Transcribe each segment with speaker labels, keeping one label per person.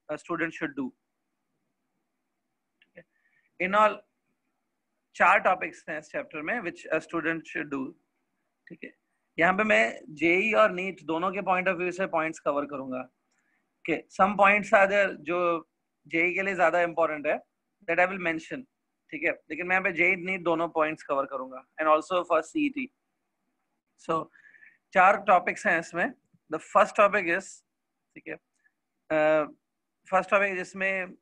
Speaker 1: a student should do. In all 4 topics हैं इस chapter में which a student should do. ठीक है, यहाँ पे मैं जेई और नीट दोनों के पॉइंट ऑफ व्यू से पॉइंट्स कवर करूंगा. Okay, some points are there जो जेई के लिए ज्यादा इंपॉर्टेंट है, that I will mention. ठीक है, लेकिन मैं यहाँ पे जेई नीट दोनों पॉइंट्स कवर करूंगा and also for CET. So 4 topics हैं इसमें. The first topic is, ठीक है, फर्स्ट टॉपिक जिसमें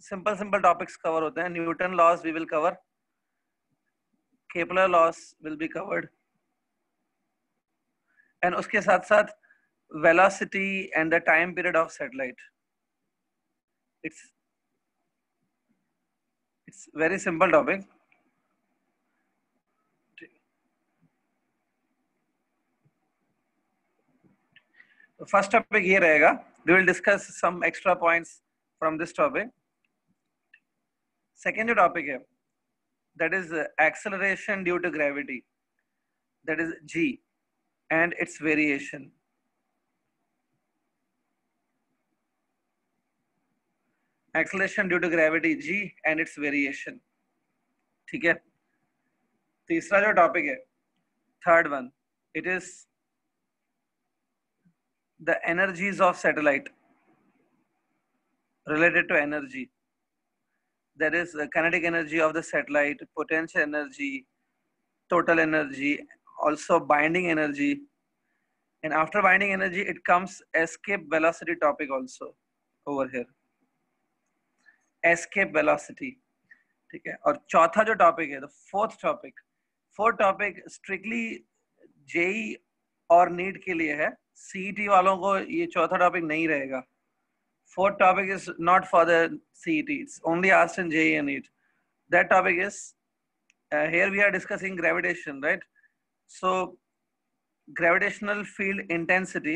Speaker 1: सिंपल टॉपिक्स कवर होते हैं. Newton laws we will cover, Kepler laws will be covered, and उसके साथ साथ velocity and the time period of satellite. It's very simple topic. First topic ये रहेगा. We will discuss some extra points from this topic. Second जो topic है that is acceleration due to gravity, that is G and its variation. Acceleration due to gravity G and its variation. ठीक है. तीसरा जो topic है, third one, it is the energies of satellite, related to energy. There is the kinetic energy of the satellite, potential energy, total energy, also binding energy, and after binding energy it comes escape velocity topic also over here. Escape velocity. ठीक है. और चौथा जो topic है, the fourth topic strictly JEE और NEET के लिए है. सीईटी वालों को ये चौथा टॉपिक नहीं रहेगा. Fourth topic is not for the CET. It's only asked in JEE and NEET. That topic is, here we are discussing gravitation, right? So, gravitational field intensity,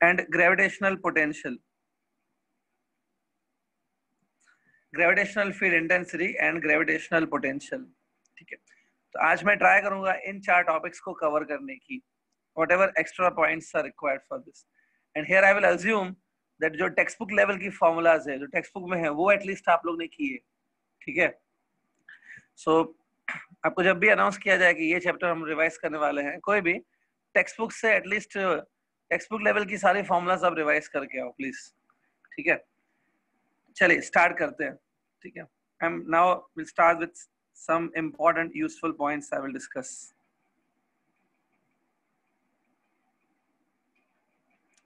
Speaker 1: and gravitational potential. Gravitational field intensity and gravitational potential. ठीक है. तो आज मैं try करूंगा इन 4 topics को cover करने की. Whatever extra points are required for this, and here I will assume that जो टेक्स्ट बुक लेवल की फॉर्मूलाज है, जो टेक्स्ट बुक में है, वो एटलीस्ट आप लोग ने किए. ठीक है. सो आपको जब भी अनाउंस किया जाए कि ये चैप्टर हम रिवाइज करने वाले हैं, कोई भी टेक्स्ट बुक से एटलीस्ट टेक्स्ट बुक लेवल की सारी फॉर्मूलाज आप रिवाइज करके आओ प्लीज. ठीक है, चलिए स्टार्ट करते हैं. ठीक है, I am now will start with some important useful points I will discuss.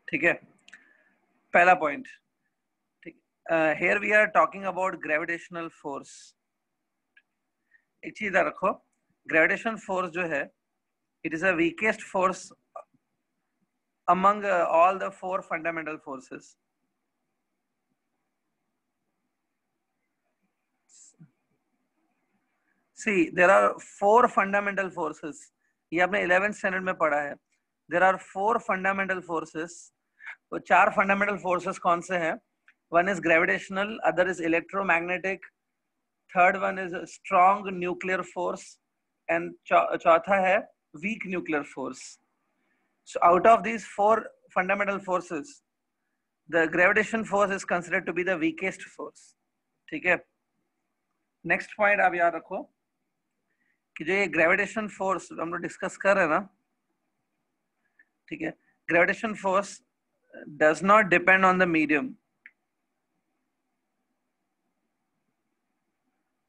Speaker 1: ठीक है, पहला पॉइंट. ठीक, here we are talking about gravitational force. एक चीज रखो, ग्रेविटेशन फोर्स जो है, it is a weakest force among all the 4 fundamental forces. See, there are 4 fundamental forces. ये आपने 11th स्टैंडर्ड में पढ़ा है. There are 4 fundamental forces. तो 4 फंडामेंटल फोर्सेस कौन से हैं? One is gravitational, other is electromagnetic, third one is strong nuclear force, and चौथा है weak nuclear force. So out of these 4 fundamental forces, the gravitation force is considered to be the weakest force. ठीक है. Next point आप याद रखो कि जो ये ग्रेविटेशन फोर्स हम लोग डिस्कस कर रहे हैं ना, ठीक है, gravitation force does not depend on the medium.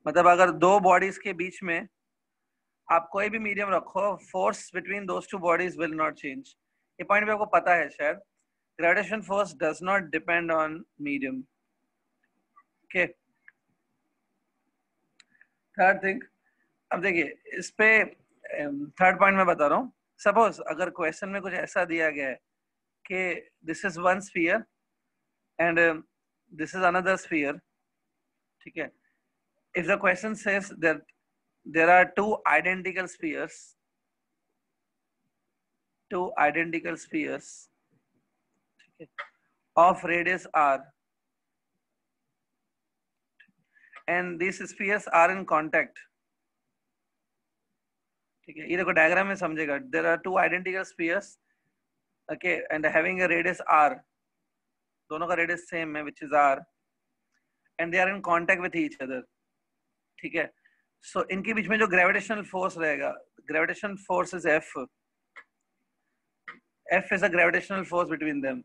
Speaker 1: मतलब अगर 2 बॉडीज के बीच में आप कोई भी मीडियम रखो, force between those 2 bodies will not change. ये पॉइंट भी आपको पता है शायद. Gravitation force does not depend on medium. Okay. Third thing, अब देखिए इस पे थर्ड पॉइंट में बता रहा हूँ. सपोज अगर क्वेश्चन में कुछ ऐसा दिया गया है कि this is one sphere and this is another sphere. ठीक है. If the question says that there are 2 identical spheres, ठीक है, of radius r, and these spheres are in contact. ठीक है, ये देखो डायग्राम में समझेगा. There are 2 identical spheres okay, and having a radius r, दोनों का radius same है, which is r, and they are in contact with each other, ठीक है. So इनके बीच में जो gravitational force रहेगा, gravitational force is F. F is a gravitational force between them.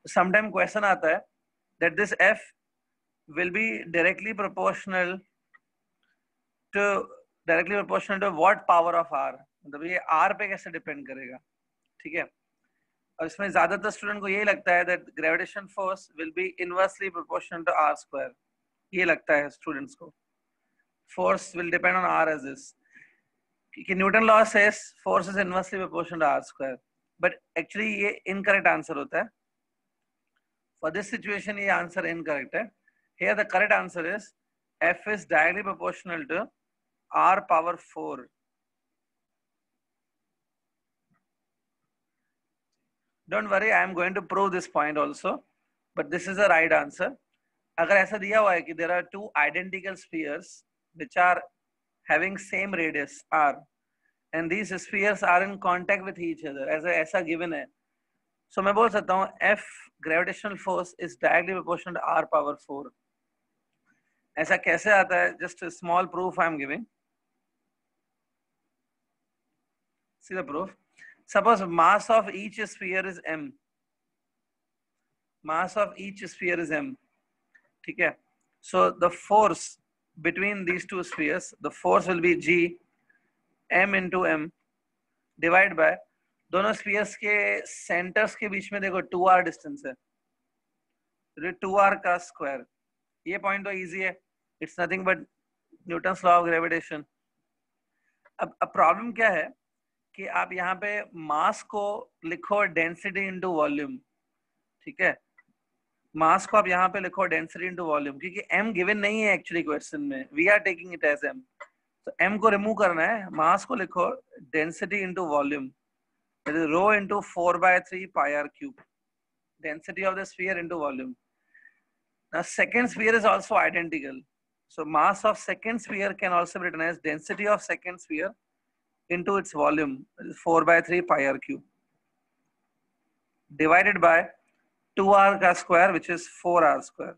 Speaker 1: Sometime question आता है that this F will be directly proportional to what power of R, मतलब ये R पे कैसे डिपेंड करेगा, ठीक है. और इसमें ज्यादातर स्टूडेंट को यही लगता है that gravitation force will be inversely proportional to R square. ये लगता है स्टूडेंट्स को. Force will depend on R as this. कि Newton law says force is inversely proportional to R square, but actually ये incorrect answer होता है. For this situation ये answer incorrect है. Here the correct answer is F is directly proportional to R power 4. Don't worry, I am going to prove this point also, but this is the right answer. अगर ऐसा दिया हुआ है कि there are two identical spheres which are having same radius r, and these spheres are in contact with each other, ऐसा given है, so मैं बोल सकता हूँ F gravitational force is directly proportional to R power 4. ऐसा कैसे आता है? Just a small proof I am giving. See the proof. Suppose mass of each sphere is m. Mass of each sphere is m. ठीक है. So the force between these two spheres, the force will be G m into m divided by दोनों spheres के centers के बीच में देखो 2r distance है. 2r का square. ये point तो easy है. It's nothing but Newton's law of gravitation. अब problem क्या है कि आप यहाँ पे मास को लिखो डेंसिटी इनटू वॉल्यूम, ठीक है. मास को आप यहाँ पे लिखो डेंसिटी इनटू वॉल्यूम, क्योंकि m गिवन नहीं है एक्चुअली क्वेश्चन में. We are taking it as m. तो m को रिमूव करना है. मास को लिखो density into volume, that is rho into 4/3 pi r cube. Density of the sphere into volume. Now second sphere is also identical. So mass of second sphere can also be written as density of second sphere into its volume, 4/3 pi r cube, divided by 2r का square, which is 4r square.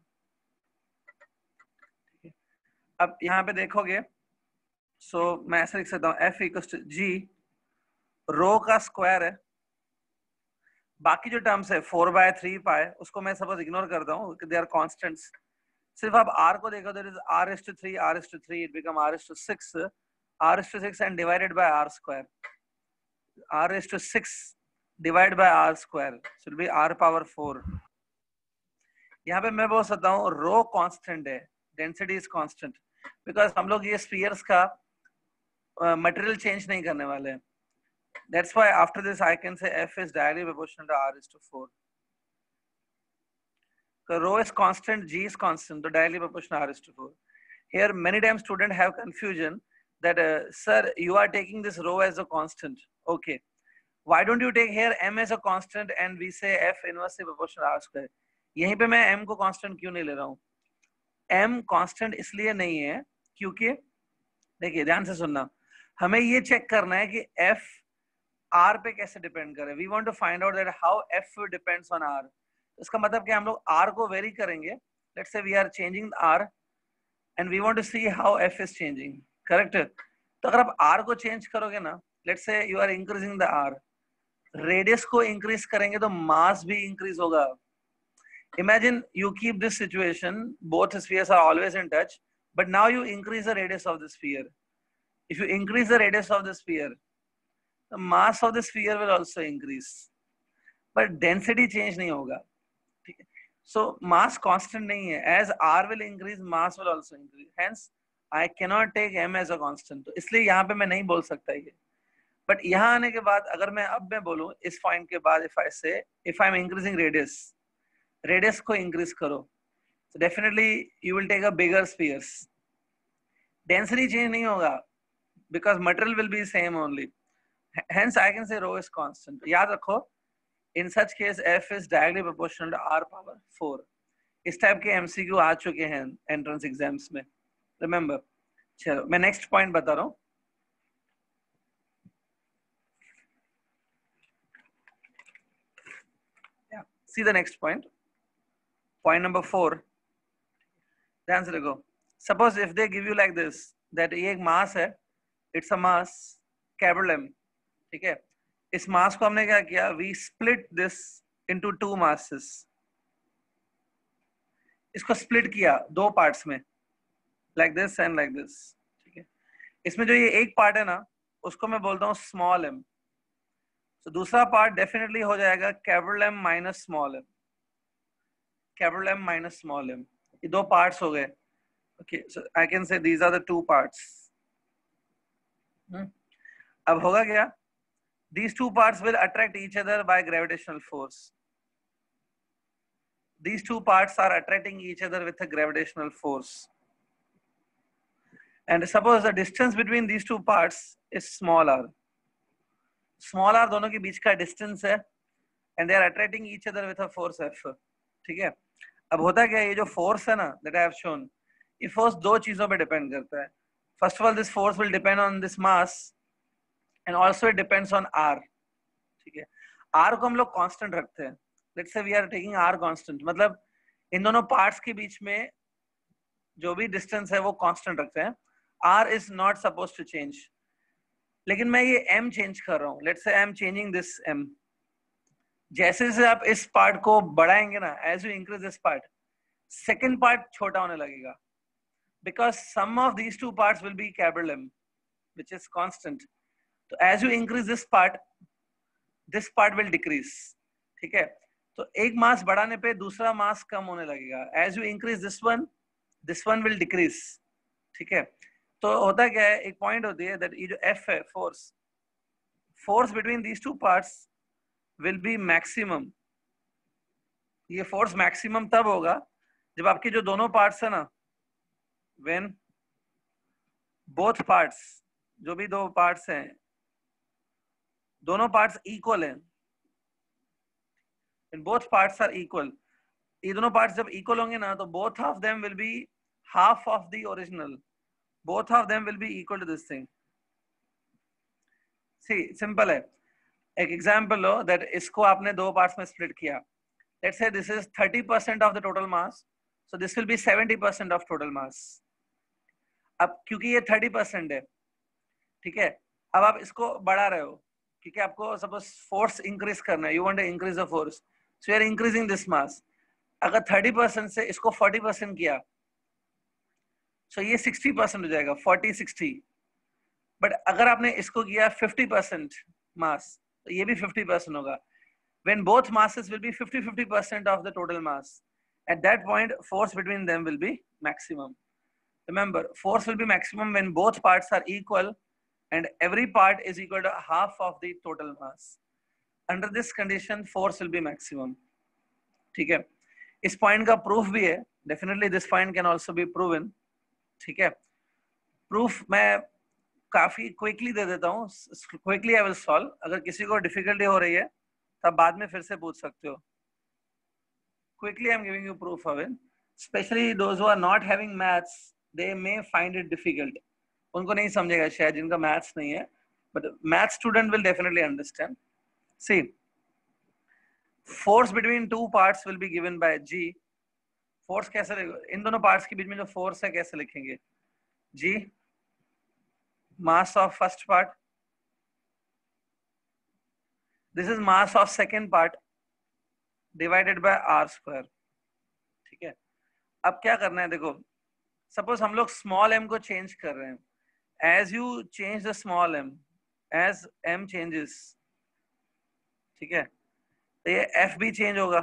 Speaker 1: अब यहाँ पे देखोगे, so मैं ऐसे लिख सकता हूँ F equals to G, रो का स्क्वायर है, बाकी जो टर्म्स है 4/3 पाई, उसको मैं सपोज इग्नोर करता हूँ, दे आर कॉन्स्टेंट्स. सिर्फ आप r को देखो, that is r⁻3, r⁻3, it become r⁻6, r⁻6 and divided by r square. r⁻6 divided by r square, so it will be r power 4. यहाँ पे मैं बोल सकता हूँ रो कांस्टेंट है, डेंसिटी इज कांस्टेंट, बिकॉज हम लोग ये स्फीयर्स का मटेरियल चेंज नहीं करने वाले हैं. That's why after this I can say F is directly proportional to r⁻4. So rho is constant, G is constant, so directly proportional to r⁻4. Here many times students have confusion that sir, you are taking this rho as a constant. Okay, why don't you take here m as a constant and we say F inversely proportional to r square? यहीं पे मैं m को constant क्यों नहीं ले रहा हूँ? m constant इसलिए नहीं है क्योंकि देखिए ध्यान से सुनना, हमें ये चेक करना है कि F R पे कैसे डिपेंड करे. We want to find out that how F depends on R. इसका मतलब कि हम लोग R को वेरी करेंगे. Let's say we are changing R and we want to see how F is changing. Correct. तो अगर आप R को चेंज करोगे ना, let's say you are increasing the R, radius को इंक्रीज करेंगे तो मास भी इंक्रीज होगा. Imagine you keep this situation, both spheres are always in touch, but now you increase the radius of the sphere. If you increase the radius of the sphere, the mass of the sphere will also increase, but density change नहीं होगा. ठीक है. So mass constant नहीं है. As R will increase, mass will also increase. Hence, I cannot take m as a constant. तो इसलिए यहाँ पे मैं नहीं बोल सकता ये. But यहाँ आने के बाद अगर मैं अब मैं बोलूँ इस point के बाद, if I say if I am increasing radius, radius को increase करो, so definitely you will take a bigger spheres. Density change नहीं होगा because material will be same only. Hence I can say rho is constant. याद रखो, in such case F is directly proportional to R power 4. इस type के MCQ आ चुके हैं entrance exams में, remember. चलो मैं नेक्स्ट पॉइंट बता रहा हूँ. See the next point, point number 4, ध्यान से देखो. Suppose if they give you like this, that ये एक मास है, it's a mass capital M. ठीक है, इस मास को हमने क्या किया, we split this into two masses. इसको स्प्लिट किया दो पार्ट्स में, like this and like this. ठीक है, इसमें जो ये एक पार्ट है ना, उसको मैं बोलता हूँ स्मॉल m. तो दूसरा पार्ट डेफिनेटली हो जाएगा capital M minus small m. Capital M minus small m, ये दो पार्ट्स हो गए. Okay, so I can say these are the two parts. अब होगा क्या, these two parts will attract each other by gravitational force. These two parts are attracting each other with a gravitational force. And suppose the distance between these two parts is small r. Small r दोनों के बीच का distance है, and they are attracting each other with a force F. ठीक है, अब होता क्या है, ये जो force है ना, that I have shown, ये force दो चीजों पे depend करता है. First of all, this force will depend on this mass, and also it depends on r. ठीक है, r को हम लोग कांस्टेंट रखते हैं. Let's say we are taking r constant, मतलब इन दोनों पार्ट्स के बीच में जो भी डिस्टेंस है वो कांस्टेंट रखते हैं. r is not suppose to change. लेकिन मैं ये m चेंज कर रहा हूँ. Let's say I am changing this m. जैसे जैसे आप इस पार्ट को बढ़ाएंगे ना, as you increase this part, second part छोटा होने लगेगा, because some of these two parts will be capital M, which is constant. तो as you increase this part will decrease. ठीक है, तो एक मास बढ़ाने पे दूसरा मास कम होने लगेगा. As you increase this one will decrease. ठीक है, तो होता क्या है, एक पॉइंट होती है दैट ये जो F है, force between these two parts will B maximum. ये फोर्स मैक्सिमम तब होगा जब आपके जो दोनों पार्ट्स है ना, व्हेन बोथ पार्ट्स, जो भी दो पार्ट्स हैं, दोनों पार्ट्स इक्वल हैं. And both parts are equal. ये दोनों पार्ट्स जब इक्वल होंगे ना, तो both of them will be half of the original. Both of them will be equal to this thing. See, simple है. एक एग्जाम्पल लो that इसको आपने दो पार्ट्स में स्प्लिट किया. Let's say this is 30% of the total mass, so this will be 70% of total mass. अब क्योंकि ये 30% है, ठीक है, अब आप इसको बढ़ा रहे हो क्योंकि आपको सपोज फोर्स इंक्रीज करना है, you want to increase the force, so you are increasing this mass. अगर 30% से इसको 40% किया, सो ये 60% हो जाएगा, 40-60. बट अगर आपने इसको किया 50% मास, तो ये भी 50% होगा. when both masses will be 50% of the total mass, at that point force between them will be maximum. Remember, force will be maximum when both parts are equal and every part is equal to half of the total mass. Under this condition force will be maximum. ठीक है, इस point का proof भी है. Definitely this point can also be proven. ठीक है, proof मैं काफी क्विकली दे देता हूँ. Quickly I will solve. अगर किसी को डिफिकल्टी हो रही है तब बाद में फिर से पूछ सकते हो. Quickly I am giving you proof of it. Specially those who are not having maths, they may find it difficult. उनको नहीं समझेगा शायद, जिनका मैथ्स नहीं है, but math student will definitely understand. See, force between two parts will be given by G. Force कैसे, इन दोनों parts के बीच में जो फोर्स है कैसे लिखेंगे? G mass of first part, this is mass of second part divided by r square. ठीक है, अब क्या करना है, देखो सपोज हम लोग स्मॉल m को चेंज कर रहे हैं. As you change the small m, as m changes, ठीक है, तो ये f भी चेंज होगा.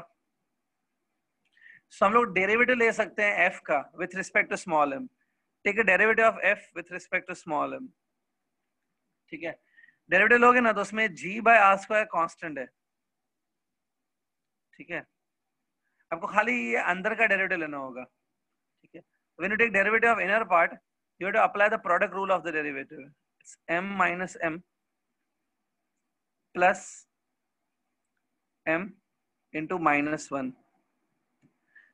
Speaker 1: सो हम लोग डेरिवेटिव ले सकते हैं f का with respect to small m. Take a derivative of f with respect to small m. ठीक है, डेरिवेटिव लोगे ना तो उसमें g by r square constant है. ठीक है, आपको खाली ये अंदर का डेरिवेटिव लेना होगा. ठीक है, when you take derivative of inner part, you have to apply the product rule of the derivative. It's m minus m plus m into -1.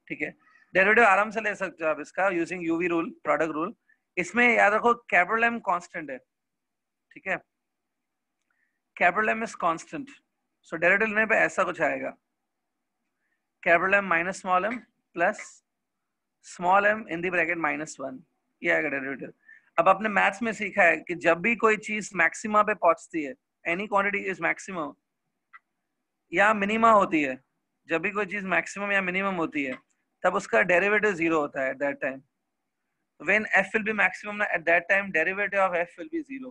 Speaker 1: ठीक है, डेरिवेटिव आराम से ले सकते हो आप इसका using UV rule, product rule. इसमें याद रखो कैपिटल M कांस्टेंट है. ठीक है, capital M is constant, so derivative लेने पे ऐसा कुछ आएगा. Capital M minus small m plus small m in the bracket -1, ये आएगा डेरिवेटिव। अब आपने मैथ्स में सीखा है कि जब भी कोई चीज मैक्सिमा पे पहुंचती है, एनी क्वांटिटी इज मैक्सिमम या मिनिमा होती है, जब भी कोई चीज मैक्सिमम या मिनिमम होती है तब उसका डेरिवेटिव 0 होता है at that time. When f will be maximum at that time, derivative of f will be 0.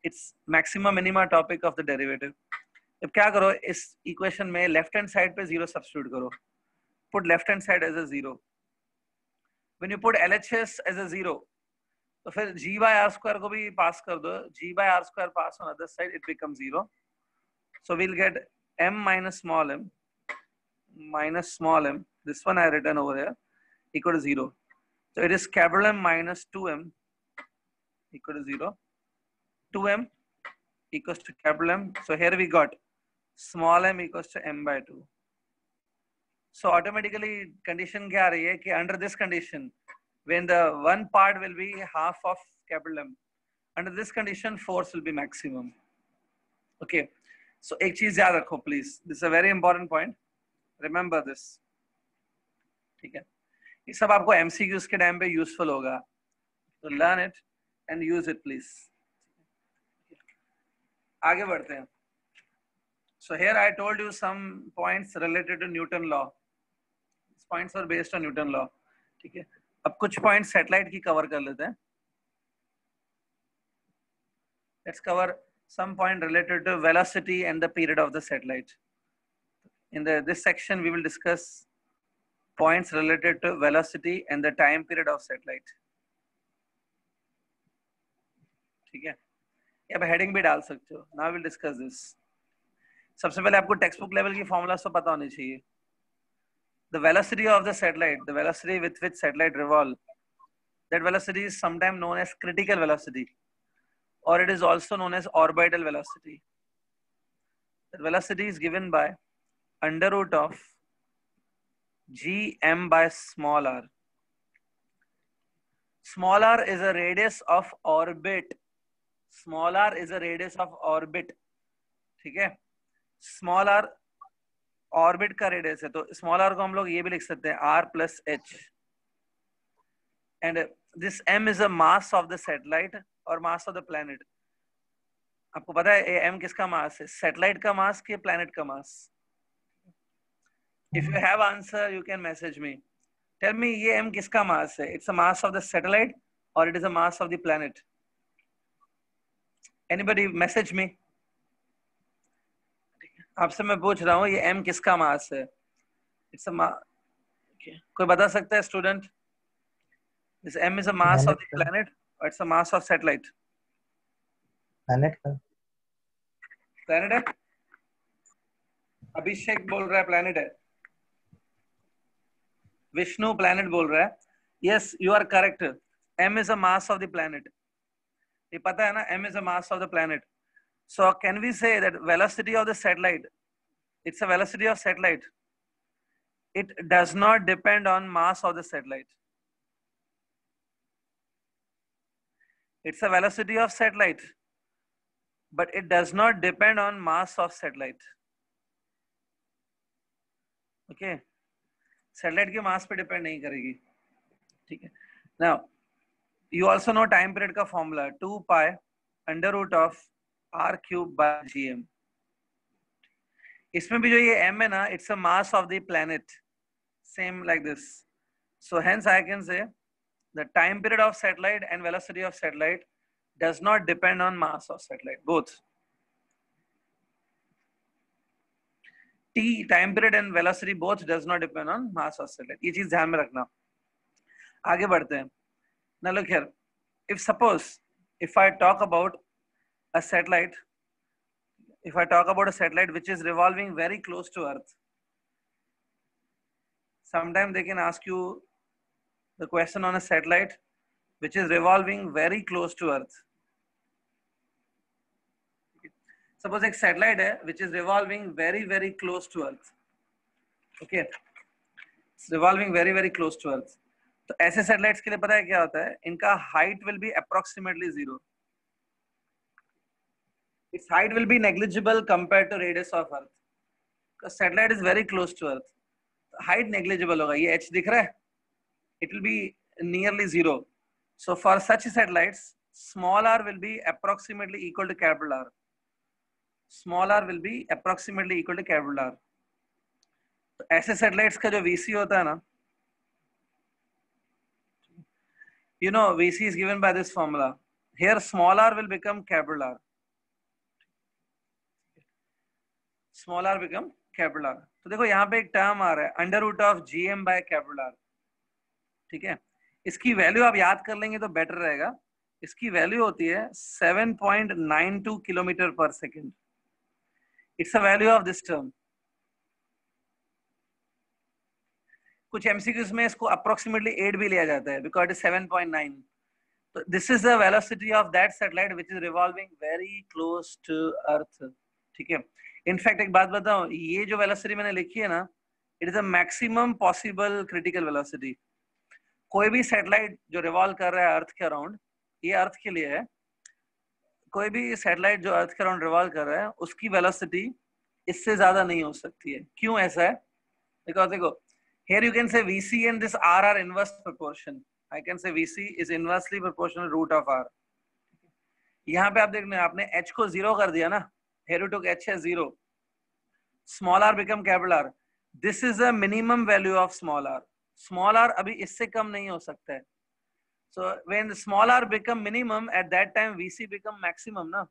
Speaker 1: It's maxima minima topic of the derivative. अब क्या करो, इस इक्वेशन में लेफ्ट हैंड साइड पे 0 सब्स्टिट्यूट करो, put left hand side as a 0। When you put LHS as a 0, तो फिर g by r square को भी पास कर दो, g by r square pass on other side, it becomes 0. So we'll get m minus small m minus small m, this one I written over here, equal to 0. So it is capital M minus 2m equal to 0. 2m equals to capital M. So here we got small m equals to m by 2. So automatically condition क्या आ रही है कि under this condition, when the one part will be half of capital M, under this condition force will be maximum. Okay. So एक चीज याद रखो please. This is a very important point. Remember this. ठीक है. ये सब आपको MCQs के टाइम पे यूजफुल होगा, तो learn it and use it please. आगे बढ़ते हैं। So here I told you some points related to Newton law, points are based on Newton law. ठीक है, अब कुछ पॉइंट्स सैटेलाइट की कवर कर लेते हैं। Let's cover some point related to velocity and the period of the satellite. In this section we will discuss points related to velocity and the time period of satellite. ठीक है, अब heading भी डाल सकते हो। Now we'll discuss this. सबसे पहले आपको टेक्स्ट बुक लेवल की फॉर्मूलास तो पता होनी चाहिए। The velocity of the satellite, the velocity with which satellite revolve, that velocity is sometimes known as critical velocity, or it is also known as orbital velocity. That velocity is given by under root of gm by small r. Small r is a radius of orbit. Small r is a radius of orbit. ठीक है, small r orbit का radius है, तो small r को हम लोग ये भी लिख सकते हैं r plus h. And this m is a mass of the satellite और mass of the planet. आपको पता है m किसका मास है, सैटेलाइट का मास कि प्लैनेट का मास? If you have answer, you can message me. Tell me ये m किसका मास है? It's a mass of the satellite or it is a mass of the planet? Anybody message me? आपसे मैं पूछ रहा हूँ ये m किसका मास है? It's a okay. कोई बता सकता है student? This m is a mass of the planet or it's a mass of satellite?
Speaker 2: planet का।
Speaker 1: planet है? अभिषेक बोल रहा है planet है। विष्णु planet बोल रहा है। Yes, you are correct. m is a mass of the planet. ये पता है ना, m is a mass of the planet. So can we say that velocity of the satellite, it's a velocity of satellite, it does not depend on mass of the satellite. It's a velocity of satellite, but it does not depend on mass of satellite. Okay, satellite के mass पे depend नहीं करेगी। ठीक है, now you also know time period का formula 2 pi under root of r cube by gm. इसमें भी जो ये m है ना, it's a mass of the planet, same like this. So hence I can say the time period of satellite and velocity of satellite does not depend on mass of satellite, both. T, time period and velocity both does not depend on mass of satellite. ये चीज ध्यान में रखना। आगे बढ़ते हैं। Now look here, if suppose if I talk about a satellite, if I talk about a satellite which is revolving very close to Earth, sometimes they can ask you the question on a satellite which is revolving very close to Earth. Suppose एक satellite है which is revolving very close to Earth. Okay, it's revolving very close to Earth. तो ऐसे satellites के लिए पता है क्या होता है, इनका height will be approximately 0. Its height will be negligible compared to radius of Earth. Because satellite is very close to Earth. Height negligible होगा, ये h दिख रहा है, it will be nearly zero. So for such satellites, small r will be approximately equal to capital R. Small r will be approximately equal to capital R. तो ऐसे satellites का जो VC होता है ना, you know VC is given by this formula. Here small r will become capital R. Small r become capital R. तो देखो यहाँ पे एक टर्म आ रहा है under root of GM by capital R. ठीक है, इसकी वैल्यू आप याद कर लेंगे तो बेटर रहेगा. इसकी वैल्यू होती है 7.92 किलोमीटर पर second. It's a value of this term. कुछ एमसीक्यूज में इसको अप्रोक्सीमेटली 8 भी लिया जाता है बिकॉज इट इज 7.9. तो this is the velocity of that satellite which is revolving very close to earth. ठीक है, इनफैक्ट एक बात बताऊं, ये जो वेलोसिटी मैंने लिखी है ना, it is a maximum possible critical velocity. कोई भी सैटेलाइट जो रिवॉल्व कर रहा है अर्थ के अराउंड, ये अर्थ के लिए है, कोई भी सैटेलाइट जो अर्थ के अराउंड रिवॉल्व कर रहा है उसकी वेलोसिटी इससे ज्यादा नहीं हो सकती है. क्यों ऐसा है? बिकॉज देखो, here you can say VC and this R are inverse proportion. I can say VC is inversely proportional root of R. यहाँ पे आप देखना, आपने H को 0 कर दिया ना, here you took H as 0, small r become capital R. This is the minimum value of small r. Small r अभी इससे कम नहीं हो सकता है. So when small r become minimum, at that time VC become maximum ना.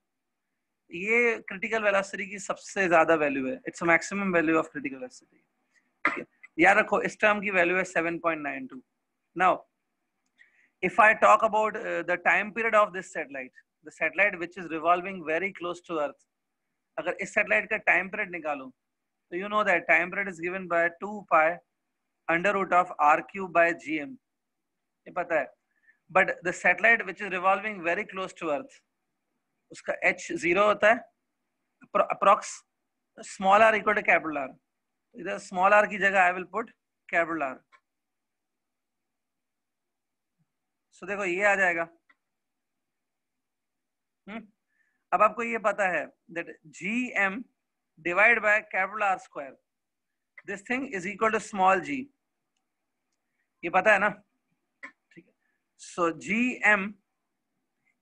Speaker 1: ये critical velocity की सबसे ज्यादा वैल्यू है. It's a maximum value of critical velocity. Okay. याद रखो इस टर्म की वैल्यू है 7.92. Now, if I talk about the time period of this satellite, the satellite which is revolving very close to Earth, अगर इस satellite का time period निकालो, तो you know that time period is given by 2 pi under root of r cube by gm. ये पता है. But the satellite which is revolving very close to Earth, उसका h 0 होता है, approx small r equal to capital R. इधर small r की जगह I will put capital R. सो देखो ये आ जाएगा. अब आपको ये पता है that GM divide by capital R square, this thing is equal to small g. ये पता है ना? ठीक है. So GM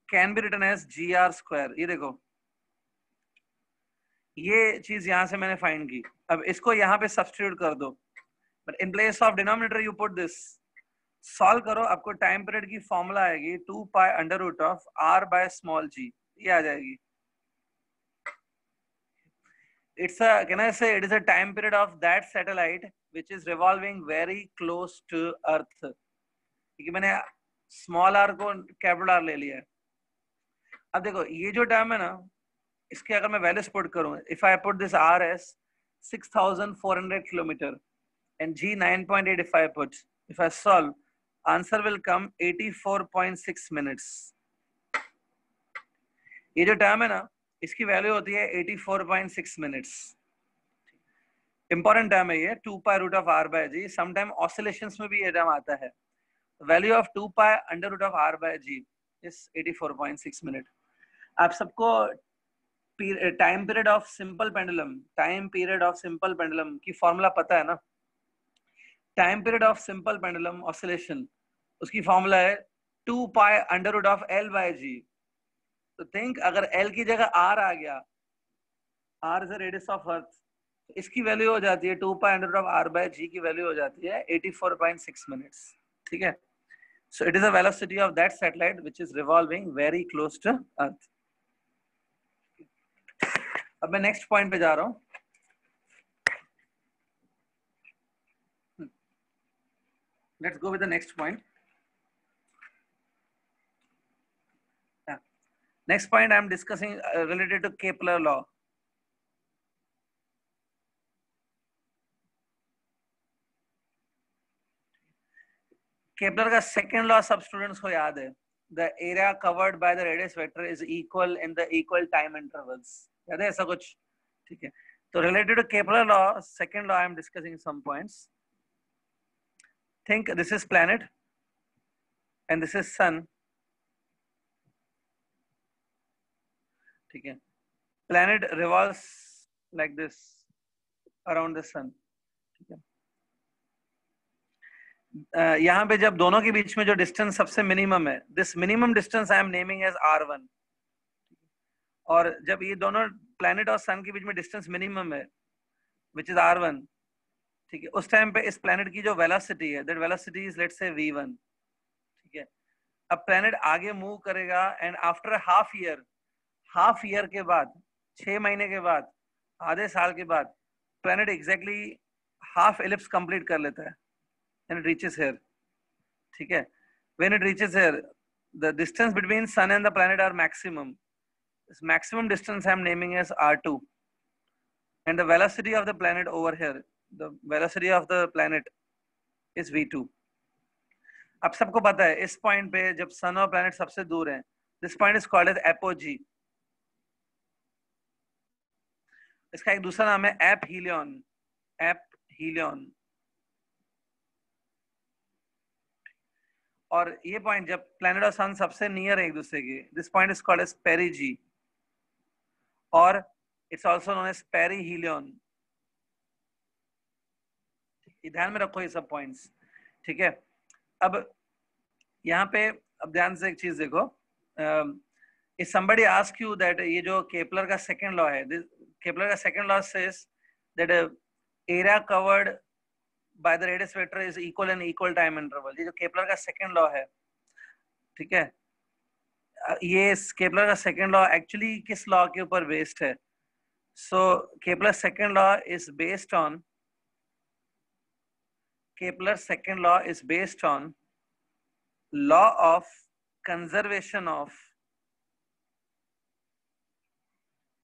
Speaker 1: can be written as GR square. ये देखो, ये चीज यहां से मैंने फाइंड की. अब इसको यहाँ पे सब्स्टिट्यूट कर दो, but in place of denominator you put this. Solve करो, आपको टाइम पीरियड की फॉर्मूला आएगी 2 pi under root of r by small g. ये आ जाएगी. It's a, can I say, it is a time period of that satellite which is revolving very close to Earth. क्योंकि मैंने small r को capital R ले लिया है. अब देखो ये जो टर्म है ना, इसके अगर मैं वैल्यूज पुट करूं, if I put this r as 6400 kilometre and g 9.8, if I solve, answer will come 84.6 minutes. ये जो टर्म है ना, इसकी वैल्यू होती है 84.6 मिनट्स. इंपॉर्टेंट टर्म है ये, 2 pi root of r by g. Sometime oscillations में भी ये टर्म आता है. Value of 2 pi under root of r by g is 84.6 minute. आप सबको time period of simple pendulum की फॉर्मूला पता है ना? Time period of simple pendulum oscillation, उसकी फॉर्मूला है 2 pi under root of l by g. तो think, अगर l की जगह r आ गया, r is the radius of earth, तो इसकी वैल्यू हो जाती है 2 pi under root of r by g की वैल्यू हो जाती है 84.6 मिनट्स. ठीक है. So it is the velocity of that satellite which is revolving very close to earth. अब मैं नेक्स्ट पॉइंट पे जा रहा हूं. Let's go with the next point. Next point I am discussing related to Kepler law. Kepler का second law सब students को याद है. The area covered by the radius vector is equal in the equal time intervals. याद है ऐसा कुछ? ठीक है. तो related to Kepler law, second law I am discussing some points. Think this is planet and this is sun. ठीक है. Planet revolves like this around the sun. ठीक है. यहाँ पे जब दोनों के बीच में जो डिस्टेंस सबसे मिनिमम है, this minimum distance I am naming as R1, और जब ये दोनों प्लैनेट और सन के बीच में डिस्टेंस मिनिमम है विच इज R1, ठीक है, उस टाइम पे इस प्लैनेट की जो वेलोसिटी है, that velocity is let's say V1, ठीक है। अब प्लैनेट आगे मूव करेगा एंड आफ्टर हाफ ईयर के बाद, 6 महीने के बाद, आधे साल के बाद, planet exactly half ellipse complete कर लेता है एंड इट रीचेस हियर, ठीक है। When it reaches here, the distance between sun and the planet are maximum. This maximum distance I am naming as R2, and the velocity of the planet over here, the velocity of the planet is V2. अब सबको पता है इस point पे जब सन और planet सबसे दूर हैं, this point is called as apogee. इसका एक दूसरा नाम है एप हीलियन. और ये पॉइंट जब प्लैनेट और सन सबसे नियर है एक दूसरे के, this point is called as perigee, और it's also known as perihelion. ध्यान में रखो ये सब पॉइंट्स, ठीक है. अब यहाँ पे अब ध्यान से एक चीज देखो, if somebody ask you that ये जो केपलर का सेकंड लॉ है, केपलर का second law says that area covered by the radius vector is equal in equal time interval. ये जो केपलर का सेकंड लॉ है, ठीक है, ये केपलर का सेकंड लॉ एक्चुअली किस लॉ के ऊपर बेस्ड है? So Kepler second law is based on law of conservation of,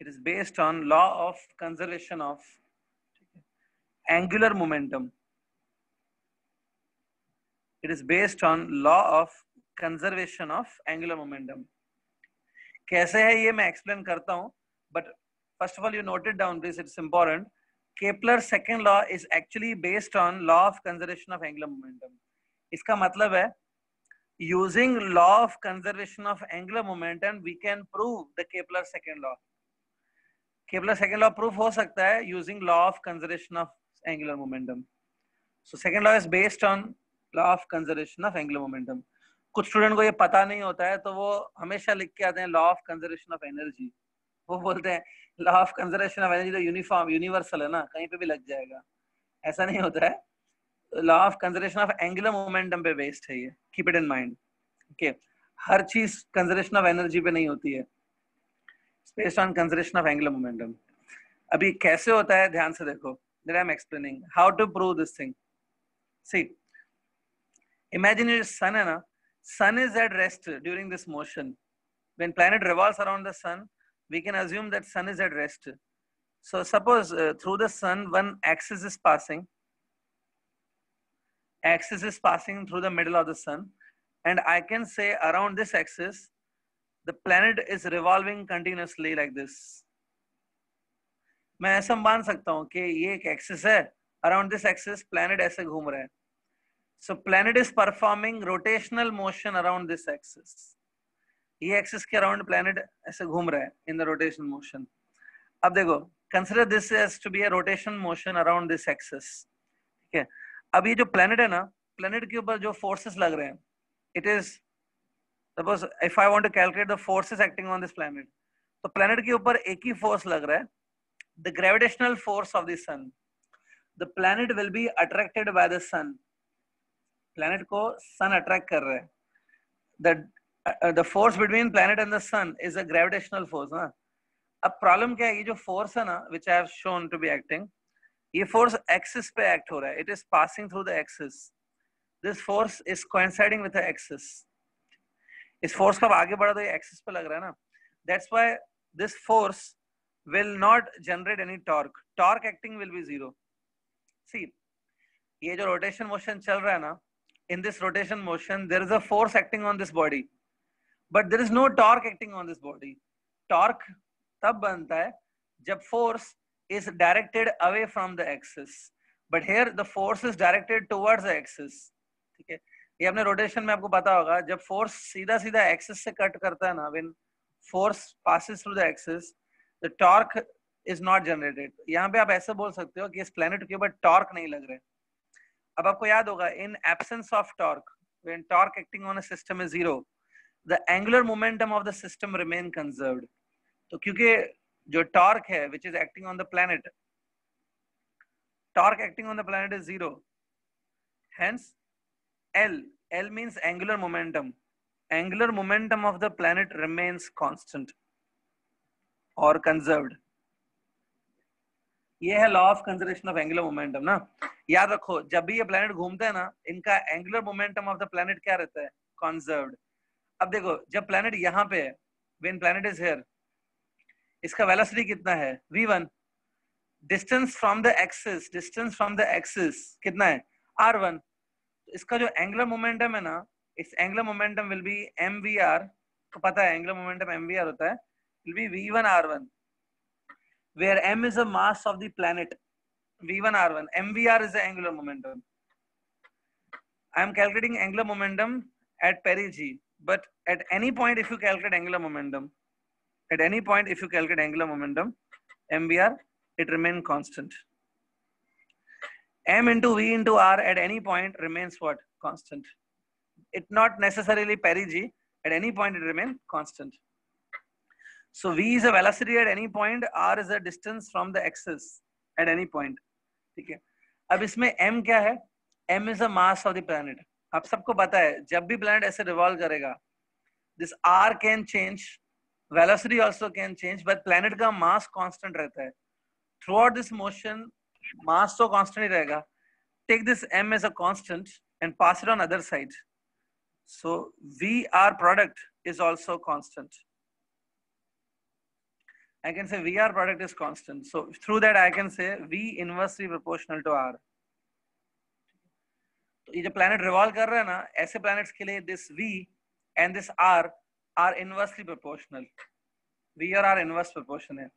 Speaker 1: it is based on law of conservation of angular momentum. It is based on law of conservation of angular momentum. कैसे है ये मैं explain करता हूं, but first of all you note it down please, it's important. Kepler's second law is actually based on law of conservation of angular momentum. इसका मतलब है using law of conservation of angular momentum we can prove the Kepler's second law. Kepler's second law proof हो सकता है using law of conservation of angular momentum. So second law is based on law of conservation of angular momentum. कुछ student को ये पता नहीं होता है तो वो हमेशा लिख के आते हैं law of conservation of energy. वो बोलते हैं law of conservation of energy तो यूनिफॉर्म यूनिवर्सल है ना, कहीं पे भी लग जाएगा. ऐसा नहीं होता है. Law of conservation of angular momentum पे बेस्ड है ये, keep it in mind. Okay, हर चीज कंजर्वेशन ऑफ एनर्जी पे नहीं होती है, based on conservation of angular momentum. अभी कैसे होता है ध्यान से देखो, that I am explaining how to prove this thing. See, imagine your sun है ना, sun is at rest during this motion. When planet revolves around the sun, we can assume that sun is at rest. So suppose through the sun one axis is passing through the middle of the sun, and I can say around this axis the planet is revolving continuously like this. मैं ऐसा मान सकता हूं कि ये एक axis है, around this axis planet ऐसे घूम रहा है. So planet is performing rotational motion around this axis. ये एक्सिस के अराउंड planet ऐसे घूम रहा है in the rotational motion. अब देखो, consider this as to be a rotation motion around this axis. ठीक है, अब ये जो planet है ना, planet के ऊपर जो forces लग रहे हैं, it is, suppose if I want to calculate the forces acting on this planet, तो planet के ऊपर एक ही force लग रहा है, the gravitational force of the sun. The planet will be attracted by the sun. Planet को sun attract कर रहा है. The force between planet and the sun is a gravitational force ना. अब problem क्या है, ये जो force है ना, which I have shown to be acting, ये force axis पे act हो रहा है. It is passing through the axis. This force is coinciding with the axis. इस फोर्स का आगे बढ़ा तो ये एक्सिस पे लग रहा है ना. That's why this force will not generate any torque. Torque acting will be zero. See, ये जो रोटेशन मोशन चल रहा है ना, in this rotation motion there is a force acting on this body, but there is no torque acting on this body. Torque तब बनता है जब force is directed away from the axis, but here the force is directed towards the axis. ठीक है, ये अपने rotation में आपको पता होगा, जब फोर्स सीधा सीधा एक्सिस से कट करता है ना, when force passes through the axis, the torque is not generated. यहाँ पे आप ऐसे बोल सकते हो कि इस प्लेनेट के ऊपर टॉर्क नहीं लग रहा है. अब आपको याद होगा in absence of torque, when torque acting on a system is 0, the angular momentum of the system remain conserved. तो क्योंकि जो टॉर्क है which is acting on the planet, torque acting on the planet is 0, hence L means angular momentum. Angular momentum of the planet remains constant or conserved. ये है law of conservation of angular momentum ना। याद रखो जब भी ये planet घूमते हैं ना, इनका angular momentum of the planet क्या रहता है? कंजर्व्ड। अब देखो जब प्लैनेट यहाँ पे है, व्हेन प्लैनेट इज हियर, इसका वेलोसिटी कितना है? v1। Distance from the axis कितना है? r1। इसका जो एंगुलर मोमेंटम है ना, इस angular momentum will be mvr, तो पता है एंगुलर मोमेंटम mvr होता है, will be v1r1, where m is the mass of the planet, v1r1, mvr is the angular momentum. I am calculating angular momentum at perigee, but at any point if you calculate angular momentum, mvr, it remains constant. M into v into r at any point remains what? Constant. It not necessarily perigee, at any point it remains constant. So v is a velocity at any point, r is a distance from the axis at any point. ठीक है, अब इसमें m क्या है? m is the mass of the planet. आप सबको पता है जब भी planet ऐसे revolve करेगा, this r can change, velocity also can change, but planet का mass constant रहता है. Throughout this motion, mass तो constant ही रहेगा. Take this m as a constant and pass it on other side. So VR product is also constant. I can say VR product is constant. So through that I can say V inversely proportional to R. तो ये जो planet revolve कर रहा है ना, ऐसे planets के लिए this V and this R are inversely proportional. V और R inverse proportion है.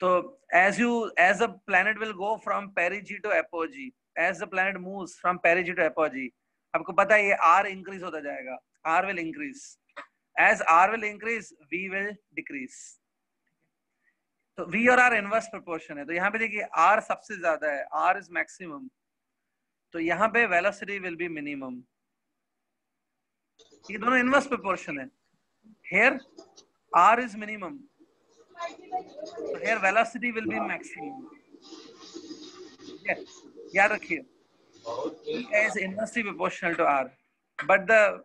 Speaker 1: तो as the planet will go from perigee to apogee, as the planet moves from perigee to apogee, आपको पता है ये R increase होता जाएगा, R will increase. As R will increase, V will decrease. तो V और R inverse proportion है, तो यहाँ पे देखिए R सबसे ज्यादा है, R is maximum, तो यहाँ पे velocity will be minimum. ये दोनों inverse proportion है. Here R is minimum, so here velocity will be maximum. Yeah, याद रखिए E is inversely proportional to R, but the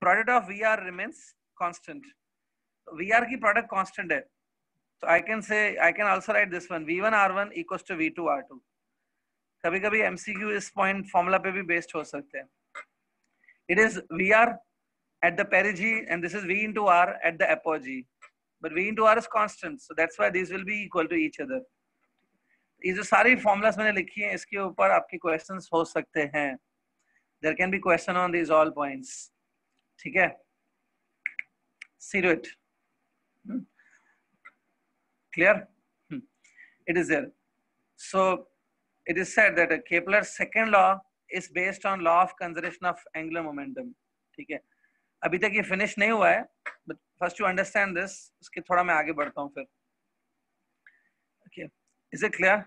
Speaker 1: product of VR remains constant. VR की product constant है, so I can also write this one, V1 R1 equals to V2 R2. कभी कभी MCQ इस point formula पे भी based हो सकते हैं. It is VR at the perigee and this is V into R at the apogee, but V into R is constant, so that's why these will be equal to each other. ये जो सारी formulas मैंने लिखी हैं इसके ऊपर आपके questions हो सकते हैं. There can be question on these all points. ठीक है? See to it. Clear? It is there. So it is said that Kepler's second law is based on law of conservation of angular momentum. ठीक है? अभी तक ये finish नहीं हुआ है, but first to understand this, उसके थोड़ा मैं आगे बढ़ता हूँ फिर. Okay, is it clear?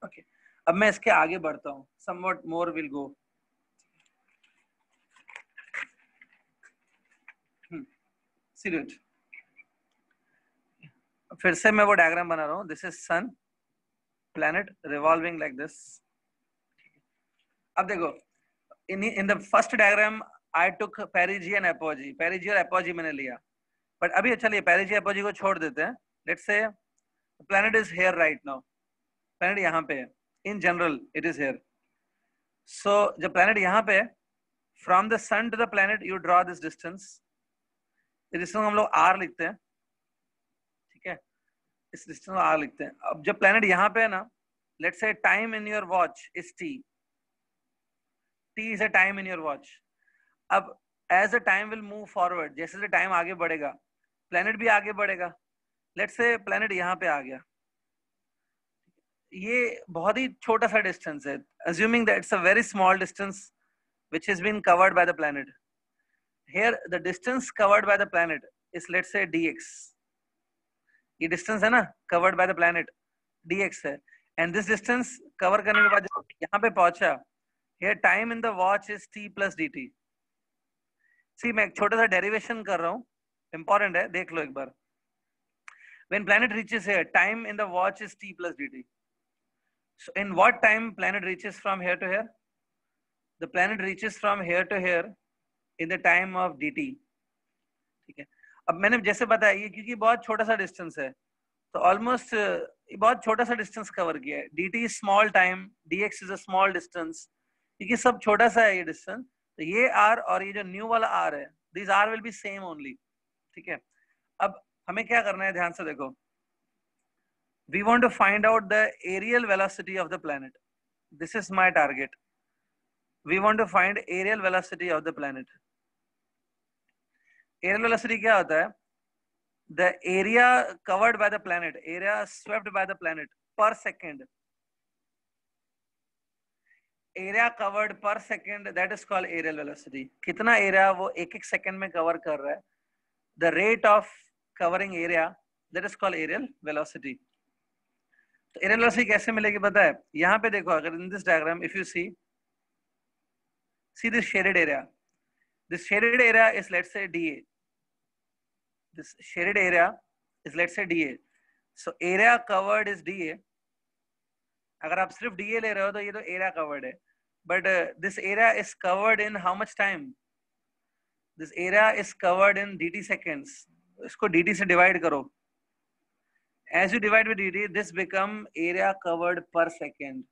Speaker 1: Okay, अब मैं इसके आगे बढ़ता हूँ. Somewhat more will go. See it. फिर से मैं वो डायग्राम बना रहा हूँ. This is sun, planet revolving like this. अब देखो, in the first diagram I took perigee and apogee. Perigee और apogee मैंने लिया. But अभी चलिए perigee apogee को छोड़ देते हैं. Let's say the planet is here right now. Planet यहाँ पे है. In general, it is here. So जब planet यहाँ पे है, from the sun to the planet you draw this distance. इस distance को हम लोग R लिखते हैं. ठीक है? इस distance को R लिखते हैं. अब जब planet यहाँ पे है ना, let's say time in your watch is T. T is a time in your watch. अब as the time will move forward, जैसे जैसे time आगे बढ़ेगा, planet भी आगे बढ़ेगा. Let's say planet यहाँ पे आ गया. ये बहुत ही छोटा सा distance है. Assuming that it's a very small distance which has been covered by the planet. Here the distance covered by the planet is let's say dx. ये distance है ना covered by the planet, dx है. And this distance cover करने के बाद यहाँ पे पहुंचा, here time in the watch is t plus dt. सी मैं एक छोटा सा डेरिवेशन कर रहा हूँ, इंपॉर्टेंट है, देख लो एक बार. When planet reaches here, time in the watch is t plus dt. So in what time planet reaches from here to here? The planet reaches from here to here in the time of dt. ठीक है. अब मैंने जैसे बताया ये क्योंकि बहुत छोटा सा डिस्टेंस है, तो ऑलमोस्ट बहुत छोटा सा डिस्टेंस कवर किया है. dt is small time, dx is a small distance. क्योंकि सब छोटा सा है ये डिस्टेंस, तो ये r और ये जो न्यू वाला r है, this r will be same only. ठीक है. अब हमें क्या करना है, ध्यान से देखो. We want to find out the aerial velocity of the planet. This is my target. We want to find aerial velocity of the planet. Aerial velocity क्या होता है? The area covered by the planet, area swept by the planet per second. Area covered per second, that is called aerial velocity. कितना area वो एक एक second में cover कर रहा है, the rate of covering area, that is called aerial velocity. तो aerial velocity कैसे मिलेगी पता है? यहाँ पे देखो, अगर in this diagram if you see this shaded area. This shaded area is, let's say, dA. This shaded area is, let's say, dA. So area covered is dA. अगर आप सिर्फ dA ले रहे हो तो ये तो area covered है. But this area is covered in how much time? This area is covered in dt seconds. इसको dt से divide करो. As you divide with dt, this become area covered per second.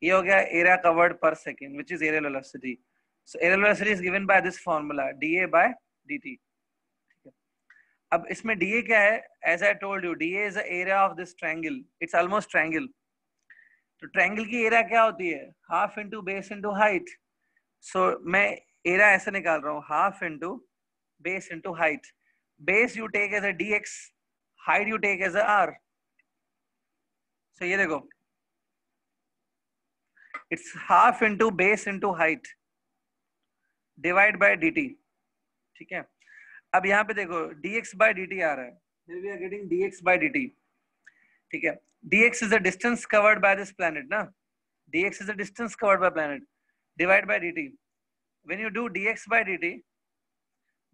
Speaker 1: ये हो गया area covered per second, which is aerial velocity. So aerial velocity is given by this formula, dA by dt. अब इसमें dA क्या है? As I told you, dA is the area of this triangle. It's almost triangle. तो triangle की area क्या होती है? Half into base into height. So मैं एरिया ऐसे निकाल रहा हूँ, half into base into height. Base you take as a dx, height you take as a r. So ये देखो, it's half into base into height divide by dt. ठीक है. अब यहाँ पे देखो dx by dt आ रहा है, we are getting dx by dt. ठीक है. dx is the distance covered by this planet, ना? dx is the distance covered by planet. Divide by dt. When you do dx by dt,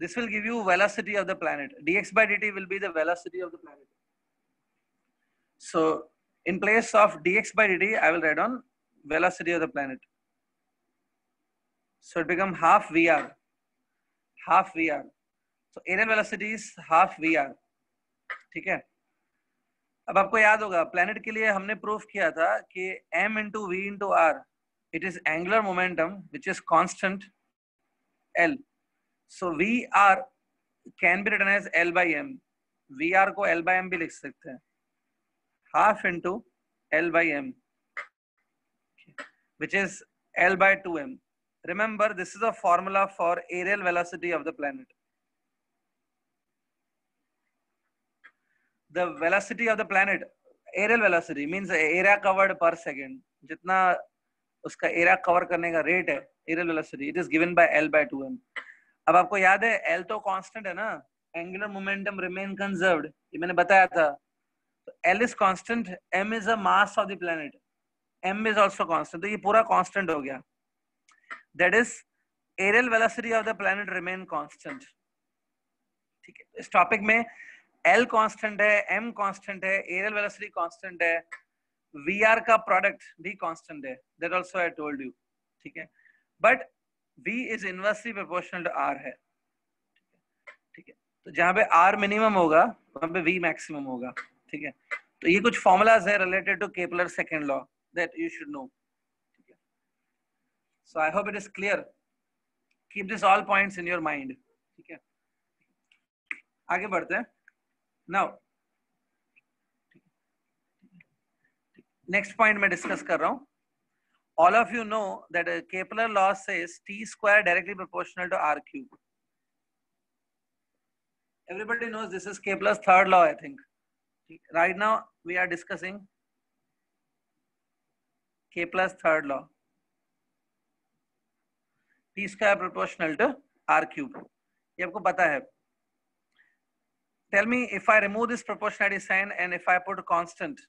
Speaker 1: this will give you velocity of the planet. dx by dt will be the velocity of the planet. So in place of dx by dt, I will write on velocity of the planet. So it become half vr. Half vr. So aerial velocity is half vr. ठीक है. अब आपको याद होगा planet के लिए हमने proof किया था कि m into v into r, it is angular momentum which is constant l. So v r can be written as l by m. V r को l बाई m भी लिख सकते हैं, half into l by m, which is l by 2m. Remember this is a formula for areal velocity of the planet. The velocity of the planet, aerial velocity means area covered per second. जितना उसका area cover करने का rate है, aerial velocity, it is given by L by 2m. अब आपको याद है L तो constant है ना, angular momentum remain conserved, ये मैंने बताया था. तो L is constant, m is the mass of the planet, m is also constant, तो ये पूरा constant हो गया. That is aerial velocity of the planet remain constant. ठीक है. इस टॉपिक में L कांस्टेंट है, M कांस्टेंट है, एरियल वेलोसिटी कांस्टेंट है, VR का प्रोडक्ट भी कांस्टेंट है, that also I told you. ठीक है. But V is inversely proportional to R है. ठीक है. तो जहां पे R मिनिमम होगा वहां पे V मैक्सिमम होगा. ठीक है. तो ये कुछ फॉर्मूलाज है related to Kepler second law that you should know. ठीक है. So I hope it is clear. Keep this all points in your mind. ठीक है. आगे बढ़ते हैं. Now, next point मैं discuss कर रहा हूँ. All of you know that Kepler law says t square directly proportional to r cube. Everybody knows this is Kepler's third law, I think. Right now we are discussing Kepler's third law. T square proportional to r cube. ये आपको पता है. Tell me, if I remove this proportionality sign and if I put a constant,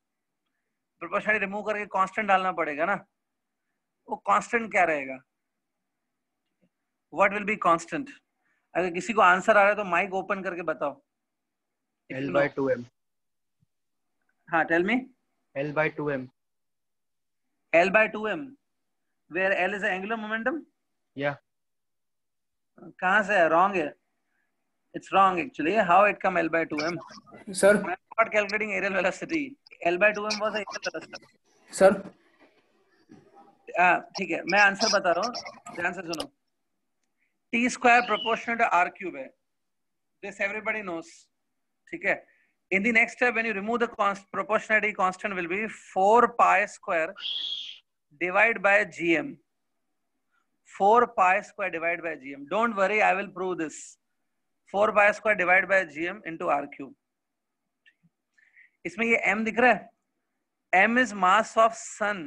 Speaker 1: proportionality remove करके constant डालना पड़ेगा ना, वो constant क्या रहेगा? What will be constant? अगर किसी को आंसर आ रहा है तो माइक ओपन करके बताओ।
Speaker 3: L by 2m.
Speaker 1: हाँ, tell me.
Speaker 3: L by 2m.
Speaker 1: L by 2m, where L is the angular momentum.
Speaker 3: Yeah.
Speaker 1: कहाँ से है? Wrong है। It's wrong actually. How it come L by 2m?
Speaker 4: Sir.
Speaker 1: I'm not calculating aerial velocity. L by 2m was a aerial velocity.
Speaker 4: Sir.
Speaker 1: ठीक है, मैं answer बता रहा हूँ, ध्यान से सुनो। T square proportional to R cube है। This everybody knows. ठीक है। In the next step, when you remove the proportionality constant will be 4 pi square divided by gm. 4 pi square divided by gm. Don't worry, I will prove this. 4 pi square divided by gm into r cube. इसमें ये m दिख रहा है? m is mass of sun.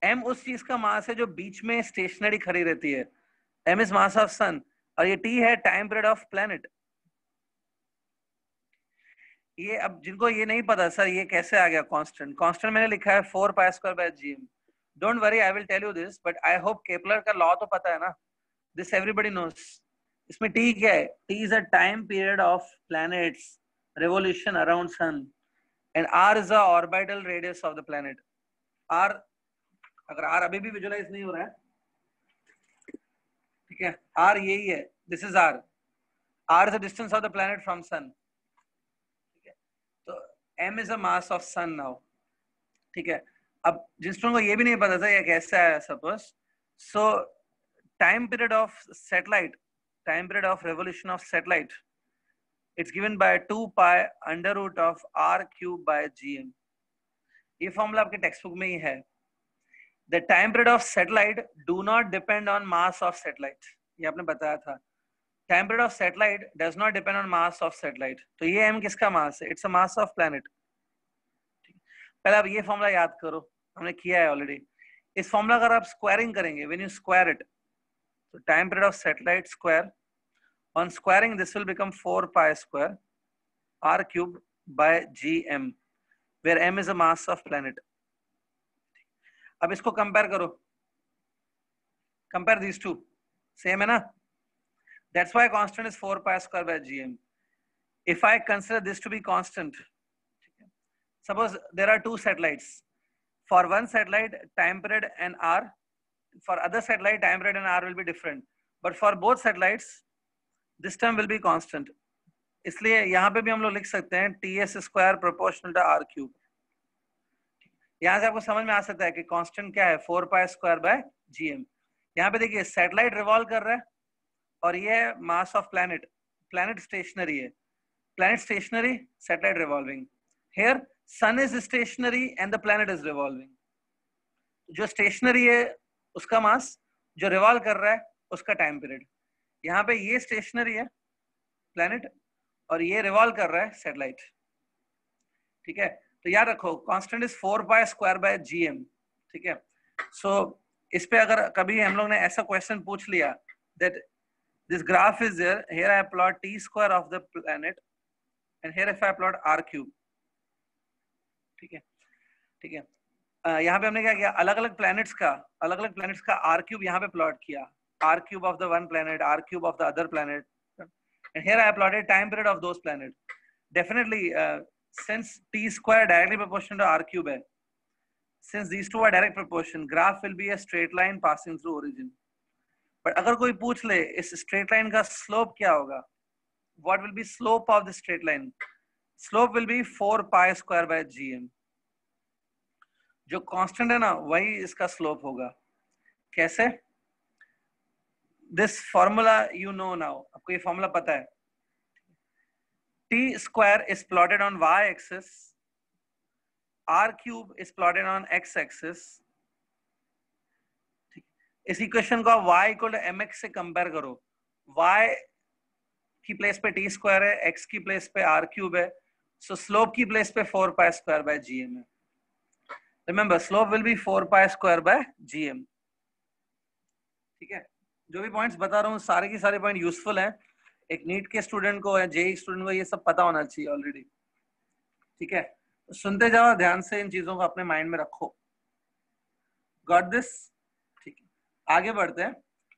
Speaker 1: m उस चीज का मास है जो बीच में स्टेशनरी खड़ी रहती है। m is mass of sun. और ये t है टाइम पीरियड ऑफ प्लैनेट। ये अब जिनको ये नहीं पता सर ये कैसे आ गया कांस्टेंट, कांस्टेंट मैंने लिखा है 4 pi square by GM. Don't worry, I will tell you this, but I hope Kepler का लॉ तो पता है ना, दिस एवरीबॉडी नोस। इसमें टी क्या है? T is a time period of planet's revolution around sun, and r is the orbital radius of the planet. r, अगर r अभी भी विजुलाइज नहीं हो रहा है, ठीक है, r यही है, this is r is the distance of the planet from sun. तो m is a mass of sun now. ठीक है, अब जिन स्टूडेंट को ये भी नहीं पता था ये कैसे आया, suppose so time period of satellite, time period of revolution of satellite, it's given by 2 pi under root of r cube by gm. ये फॉर्मूला आपके टेक्स्ट बुक में ही है। The time period of satellite do not depend on mass of satellite, ये आपने बताया था। Time period of satellite does not depend on mass of satellite. तो ये m किसका मास है? It's a mass of planet. पहले आप ये फॉर्मूला याद करो, हमने किया है ऑलरेडी। इस फॉर्मूला अगर आप स्क्वायरिंग करेंगे, व्हेन यू स्क्वायर इट, तो time period of satellite square, on squaring this will become 4 pi square r cube by gm, where m is a mass of planet. अब इसको कंपेयर करो, compare these two, same है ना? That's why constant is 4 pi square by gm. If I consider this to be constant, suppose there are two satellites. For one satellite time period and r, for other satellite time period and r will be different, but for both satellites this term will be constant. इसलिए यहाँ पे भी हम लोग लिख सकते हैं ts square proportional to r cube. यहाँ से आपको समझ में आ सकता है कि कांस्टेंट क्या है, 4 पाई स्क्वायर बाय gm। यहाँ पे देखिए सैटेलाइट रिवॉल्व कर रहा है और ये है mass of planet, planet stationary है, planet stationary, satellite revolving. Here sun is stationary and the planet is revolving. जो स्टेशनरी है उसका मास, जो रिवॉल्व कर रहा है उसका टाइम पीरियड। यहाँ पे ये स्टेशनरी है प्लैनेट और ये रिवॉल्व कर रहा है सैटेलाइट। ठीक है, तो याद रखो constant is 4 pi square by gm। ठीक है, सो इस पे अगर कभी हम लोग ने ऐसा क्वेश्चन पूछ लिया that this graph is there, here I plot t square of the planet and here if I plot r cube. ठीक है, ठीक है, यहाँ पे हमने क्या किया, अलग अलग प्लैनेट्स का r क्यूब यहाँ पे प्लॉट किया, r cube of the one planet, r cube of the other planet, and here I plotted time period of those planet. Definitely since t square directly proportional to r cube है, since these two are direct proportion, graph will be a straight line passing through origin. But अगर कोई पूछ ले इस straight line का slope क्या होगा, what will be slope of the straight line? Slope will be 4 pi square by gm। जो constant है ना वही इसका स्लोप होगा। कैसे? This formula you know now, आपको ये फॉर्मूला पता है। t square is plotted on y axis, r cube is plotted on x axis. इस इक्वेशन को आप y इक्वल टू mx से कंपेयर करो, y की प्लेस पे t स्क्वायर है, x की प्लेस पे r क्यूब है, सो स्लोप की प्लेस पे 4 पाई स्क्वायर बाय gm है। Remember slope will be 4 pi square by gm। ठीक है, जो भी पॉइंट्स बता रहा हूँ सारे के सारे पॉइंट यूजफुल हैं, एक नीट के स्टूडेंट को या जेई स्टूडेंट को ये सब पता होना चाहिए ऑलरेडी। ठीक है, सुनते जाओ ध्यान से, इन चीजों को अपने माइंड में रखो। Got this? ठीक है, आगे बढ़ते हैं।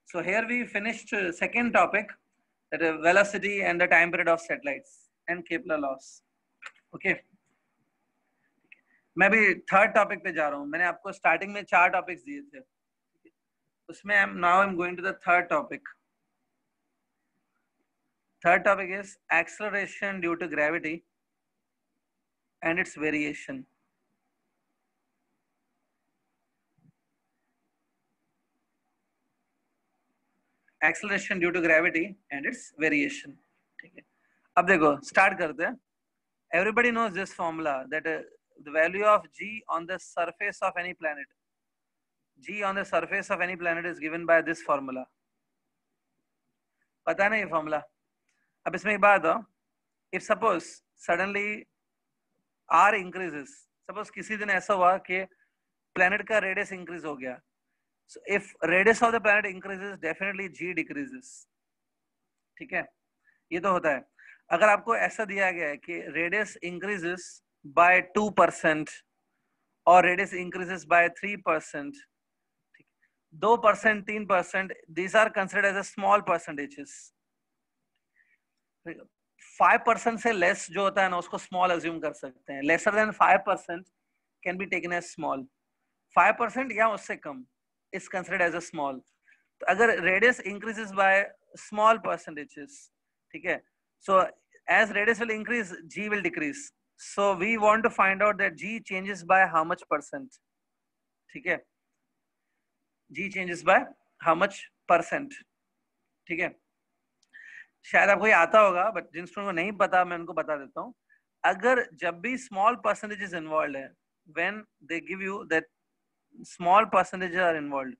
Speaker 1: So here we finished second topic, that is velocity and the time period of satellites and Kepler laws. Okay, मैं भी थर्ड टॉपिक पे जा रहा हूँ। मैंने आपको स्टार्टिंग में 4 टॉपिक्स दिए थे, उसमें now I am going to the third topic. Third topic is acceleration due to gravity and its variation. Acceleration due to gravity and its variation. ठीक है, अब देखो स्टार्ट करते हैं। Everybody knows this formula, that the value of g on the surface of any planet, g on the surface of any planet is given by this formula. पता है ना ये फॉर्मूला? अब इसमें एक बात हो, if suppose suddenly r increases, suppose किसी दिन ऐसा हुआ कि planet का radius increase हो गया, so if radius of the planet increases, definitely g decreases। ठीक है, ये तो होता है। अगर आपको ऐसा दिया गया है कि radius increases by 2% और radius increases by 3%, 2%, 3%, these are considered as a small percentages। 5% से लेस जो होता है ना, उसको स्मॉल अज्यूम कर सकते हैं। Lesser than 5% can be taken as small. 5% या उससे कम is considered as a small. तो अगर radius increases by small percentages, ठीक है, so as radius will increase, g will decrease. So we want to find out that g changes by how much percent. ठीक है, g changes by how much percent. ठीक है, शायद आपको ये आता होगा, बट जिन स्टूडेंट को नहीं पता मैं उनको बता देता हूँ। अगर जब भी स्मॉल परसेंटेजेस इन्वॉल्व है, when they give you that small percentages are involve,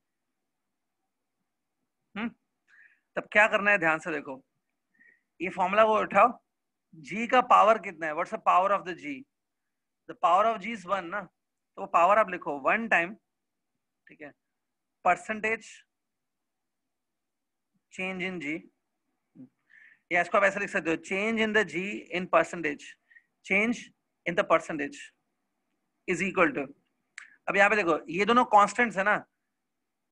Speaker 1: तब क्या करना है, ध्यान से देखो। ये फॉर्मूला को उठाओ, जी का पावर कितना है, what's the power of the g? The power of g is 1 ना, तो पावर आप लिखो 1 टाइम, ठीक है, परसेंटेज चेंज इन जी, या इसको आप ऐसे लिख सकते हो, change in the g in percentage, change in the percentage is equal to. अब यहाँ पे देखो ये दोनों कांस्टेंट्स है ना,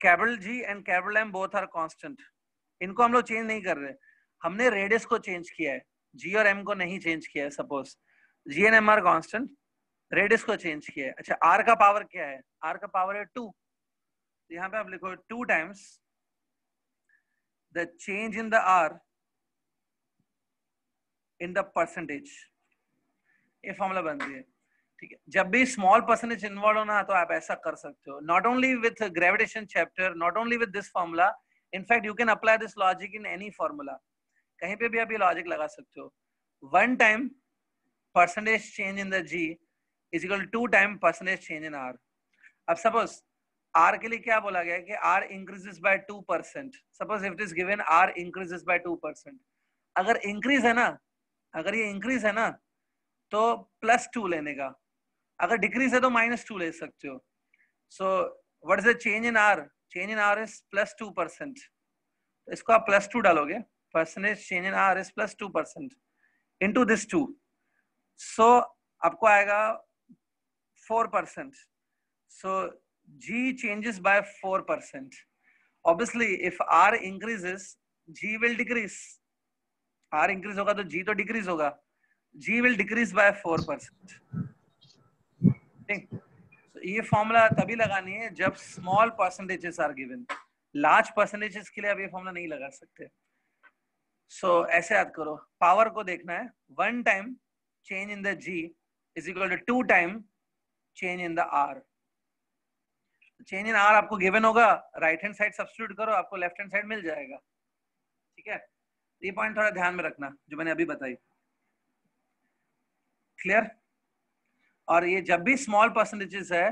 Speaker 1: capital G and capital M both are constant. इनको हम लोग चेंज नहीं कर रहे, हमने रेडियस को चेंज किया है, जी और एम को नहीं चेंज किया है। Suppose G and M are constant, radius को चेंज किया है। अच्छा, आर का पावर क्या है? आर का पावर है 2, यहाँ पे आप लिखो 2 times the change in the r in the percentage. ये फॉर्मूला बन रही है। ठीक है, जब भी स्मॉल परसेंटेज इन्वॉल्व होना तो आप ऐसा कर सकते हो, not only with gravitation chapter, not only with this formula, in fact you can apply this logic in any formula. कहीं पे भी आप ये लॉजिक लगा सकते हो। 1 time percentage change in the g is equal to 2 time percentage change in r. अब suppose r के लिए क्या बोला गया है कि r increases by 2%। Suppose if it is given r increases by 2%, अगर इंक्रीज है ना, अगर ये इंक्रीज है ना तो +2 लेने का, अगर डिक्रीज है तो -2 ले सकते हो। So what is the change in are? Change in are is +2%, तो इसको आप +2 डालोगे, percentage change in are is +2% into this 2, सो आपको आएगा 4%। सो g changes by 4%. Obviously if r increases, g will decrease। r increase होगा तो g तो decrease होगा, g will decrease by 4%। ठीक, so ये फॉर्मूला तभी लगानी है जब small percentages are given. Large percentages के लिए आप ये फॉर्मूला नहीं लगा सकते। सो ऐसे याद करो, पावर को देखना है, 1 time change in the g is equal to 2 time change in the r। Change in r आपको गिवन होगा, राइट हैंड साइड सब्स्टिट्यूट करो, आपको लेफ्ट हैंड साइड मिल जाएगा। ठीक है, ये पॉइंट थोड़ा ध्यान में रखना जो मैंने अभी बताई। क्लियर? और ये जब भी स्मॉल परसेंटेजेस है,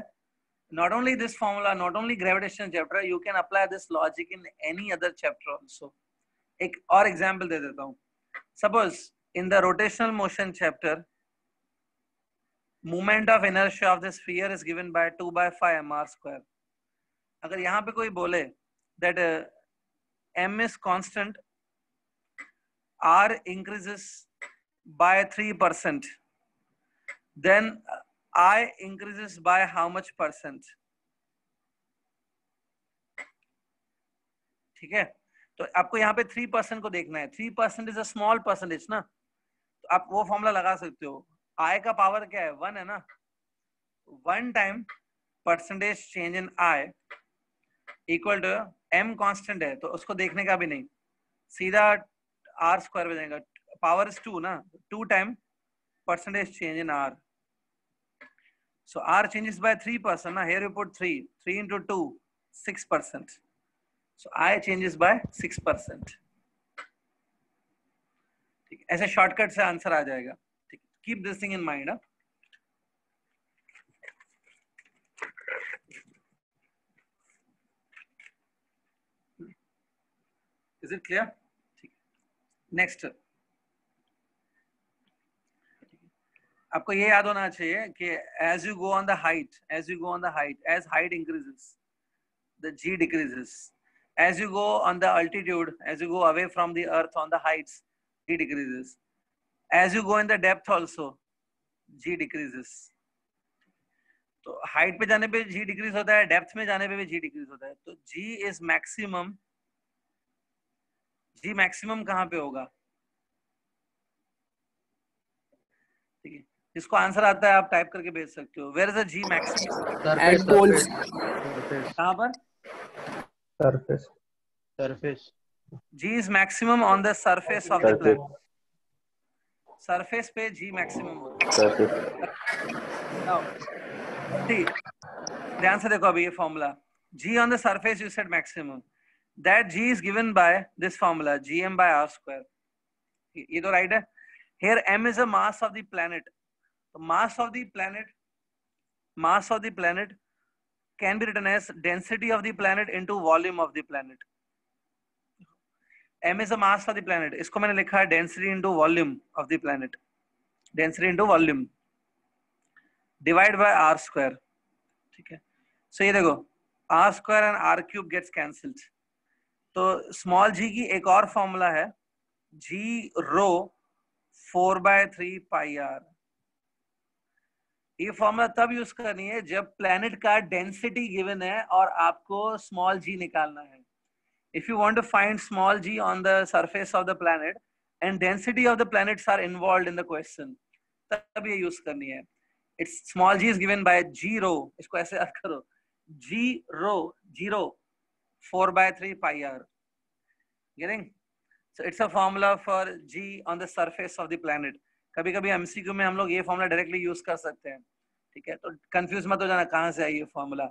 Speaker 1: not only this formula, not only gravitation chapter, you can apply this logic in any other chapter also। एक और एग्जांपल दे देता हूँ। Suppose in the rotational motion chapter, moment of inertia of the sphere is given by 2/5 mr²। अगर यहाँ पे कोई बोले that m is constant, r increases by 3%, then I increases by how much percent? ठीक है, तो आपको यहाँ पे 3% को देखना है. 3% इज अ स्मॉल परसेंटेज ना, तो आप वो फॉर्मूला लगा सकते हो. I का पावर क्या है? 1 है ना. 1 time percentage change in I equal to m constant है, तो उसको देखने का भी नहीं, सीधा r स्क्वायर में जाएगा. पावर इज 2 ना, 2 time percentage change in R. So R changes by 3%. Now here you put 3. 3 into 2, 6%. So I changes by 6%. ठीक, ऐसे शॉर्टकट से आंसर आ जाएगा. ठीक, keep this thing in mind. Is it clear? ठीक, next. आपको ये याद होना चाहिए कि as you go on the height, as height increases, the G decreases. As you go on the altitude, as you go away from the earth on the heights, G decreases. As you go in the depth also, G decreases. तो height पे जाने पे G decrease होता है, depth में जाने पे भी G डिक्रीज होता है. तो G is maximum. G maximum कहाँ पे होगा? ठीक है, जिसको आंसर आता है आप टाइप करके भेज सकते हो. Where is the G maximum?
Speaker 3: Surface,
Speaker 4: poles.
Speaker 3: surface,
Speaker 1: कहाँ पर?
Speaker 2: Surface.
Speaker 3: surface.
Speaker 1: G is maximum on the surface of the
Speaker 5: Surface.
Speaker 1: planet. Surface पे G मैक्सिमम होता है.
Speaker 5: Surface.
Speaker 1: Now, see, ध्यान से देखो अभी ये formula. G on the surface you said maximum. That G is given by this formula, Gm by R square. ये तो राइट है. Here m is the mass of the planet. So mass of the planet can be written as density of the planet into volume of the planet. M is the mass of the planet. इसको मैंने लिखा है density into volume of the planet. Density into volume divide by R square. ठीक है. So ये देखो R square and R cube gets cancelled. तो small g की एक और फॉर्मूला है G rho 4/3 pi r. ये फॉर्मूला तब यूज करनी है जब प्लैनेट का डेंसिटी गिवन है और आपको स्मॉल g निकालना है. If you want to find small g on the surface of the planet and density of the planets are involved in the question, तब ये यूज करनी है. It's small g is given by G rho. इसको ऐसे याद करो, G rho 4/3 pi r. Getting? So it's a formula for G on the surface of the planet. कभी कभी MCQ में हम लोग ये फॉर्मूला डायरेक्टली यूज कर सकते हैं. ठीक है, तो कंफ्यूज मत हो जाना कहाँ से आई ये फॉर्मूला.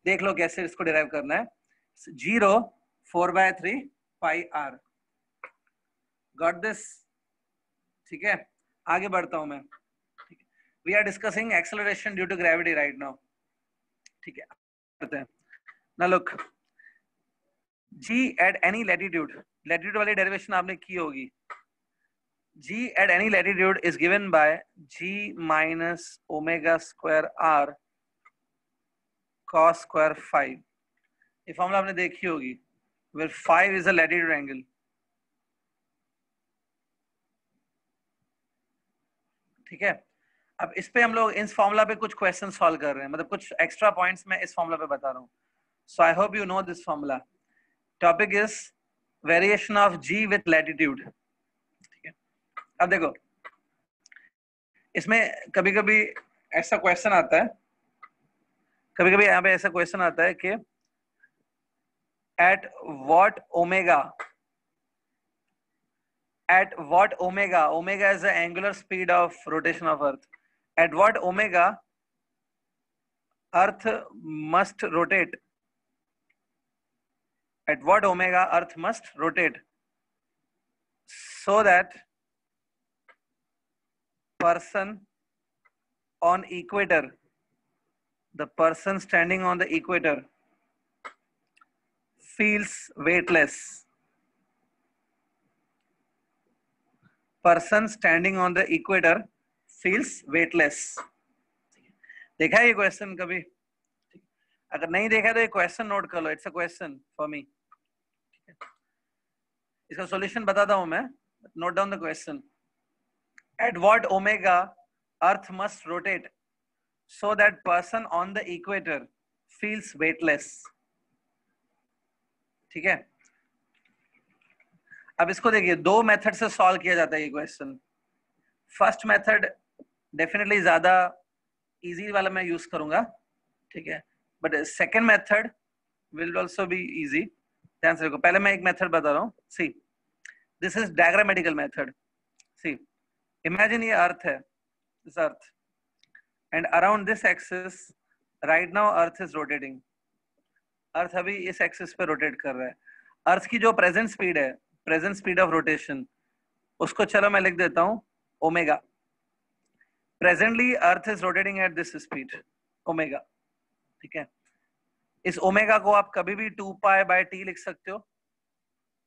Speaker 1: देख लो कैसे इसको डिराइव करना है. G rho 4/3 pi r. Got this? ठीक है, आगे बढ़ता हूं मैं. We are discussing acceleration due to gravity right now. ठीक है, करते हैं. Now look, G at any latitude वाली डेरिवेशन आपने की होगी. G at any latitude is given by G minus omega square r cos square phi. ये formula आपने देखी होगी, where phi is a latitude angle. ठीक है, अब इस पे हम लोग इस फॉर्मूला पे कुछ क्वेश्चन सॉल्व कर रहे हैं, मतलब कुछ एक्स्ट्रा पॉइंट्स मैं इस फॉर्मूला पे बता रहा हूँ. So I hope you know this formula. Topic is variation of G with latitude. ठीक है, अब देखो इसमें कभी कभी ऐसा क्वेश्चन आता है, कभी कभी यहाँ पे ऐसा क्वेश्चन आता है कि at what omega, omega is the angular speed of rotation of earth. At what omega earth must rotate? At what omega earth must rotate so that person on equator, the person standing on the equator feels weightless. Person standing on the equator feels weightless. देखा है ये question कभी? अगर नहीं देखा तो ये question note कर लो. It's a question for me. इसका सॉल्यूशन बताता हूं मैं. Note down the question. At what omega earth must rotate so that person on the equator feels weightless. ठीक है, अब इसको देखिए, दो मेथड से सॉल्व किया जाता है ये क्वेश्चन. फर्स्ट मेथड डेफिनेटली ज्यादा इजी वाला मैं यूज करूंगा, ठीक है, but second method will also be easy. ध्यान से देखो, पहले मैं एक मेथड बता रहा हूँ. See, this is diagrammatical method. See, imagine ये अर्थ है, this earth, and around this axis right now earth is rotating. Earth अभी इस एक्सिस पे रोटेट कर रहा है. अर्थ की जो प्रेजेंट स्पीड है, प्रेजेंट स्पीड ऑफ रोटेशन, उसको चलो मैं लिख देता हूं omega. Presently earth is rotating at this speed omega. ठीक है, इस ओमेगा को आप कभी भी 2 पाई बाय टी लिख सकते हो.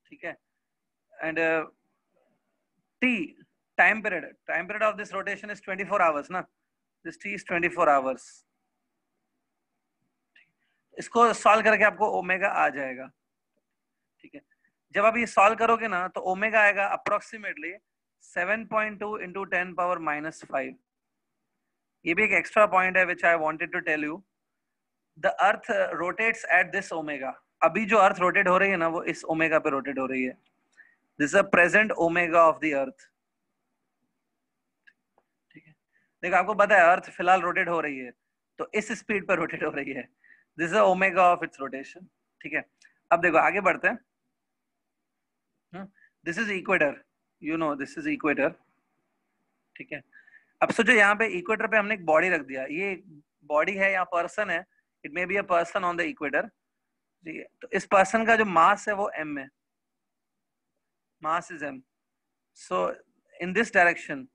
Speaker 1: ठीक है, and T time period of this rotation is 24 hours ना. This T is 24 hours. इसको सॉल्व करके आपको ओमेगा आ जाएगा. ठीक है, जब आप ये सॉल्व करोगे ना तो ओमेगा आएगा अप्रोक्सीमेटली 7.2 इंटू 10 पावर -5. ये भी एक एक्स्ट्रा पॉइंट है which I wanted to tell you. The earth rotates at this omega. अभी जो अर्थ रोटेट हो रही है ना, वो इस ओमेगा पे रोटेट हो रही है. This is a present omega of the अर्थ. ठीक है, देखो आपको पता है अर्थ फिलहाल रोटेट हो रही है, तो इस स्पीड पर रोटेट हो रही है. This is omega of its rotation. ठीक है, अब देखो आगे बढ़ते हैं. This is equator, you know this is equator. ठीक है, अब सोचो यहाँ पे इक्वेटर पे हमने एक बॉडी रख दिया. ये बॉडी है या पर्सन है, it may be a person on the equator. ठीक है, तो इस पर्सन का जो मास है वो m है. Mass is m. So in this direction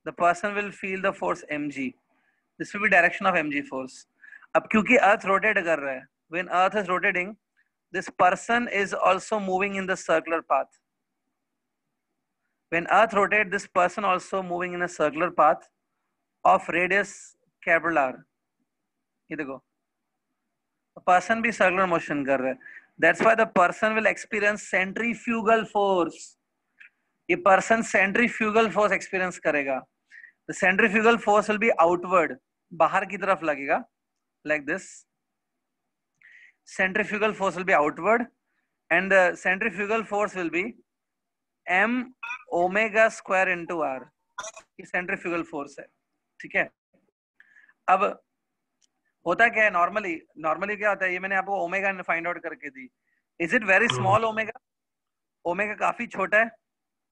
Speaker 1: the person will feel the force mg. This will be direction of mg force. अब क्योंकि अर्थ रोटेट कर रहा है, when earth is rotating this person is also moving in the circular path. When earth rotates, this person also moving in a circular path of radius capital R. ये देखो, person भी circular motion कर रहा है. That's why the person will experience centrifugal force. ये person centrifugal force experience करेगा. The centrifugal force will be outward, बाहर की तरफ लगेगा, like this. Centrifugal force will be outward, and the centrifugal force will be m omega square into r. ये centrifugal force है. ठीक है, अब होता क्या है, नॉर्मली क्या होता है, ये मैंने आपको ओमेगा फाइंड आउट करके दी. Is it very small omega? Omega काफी छोटा है,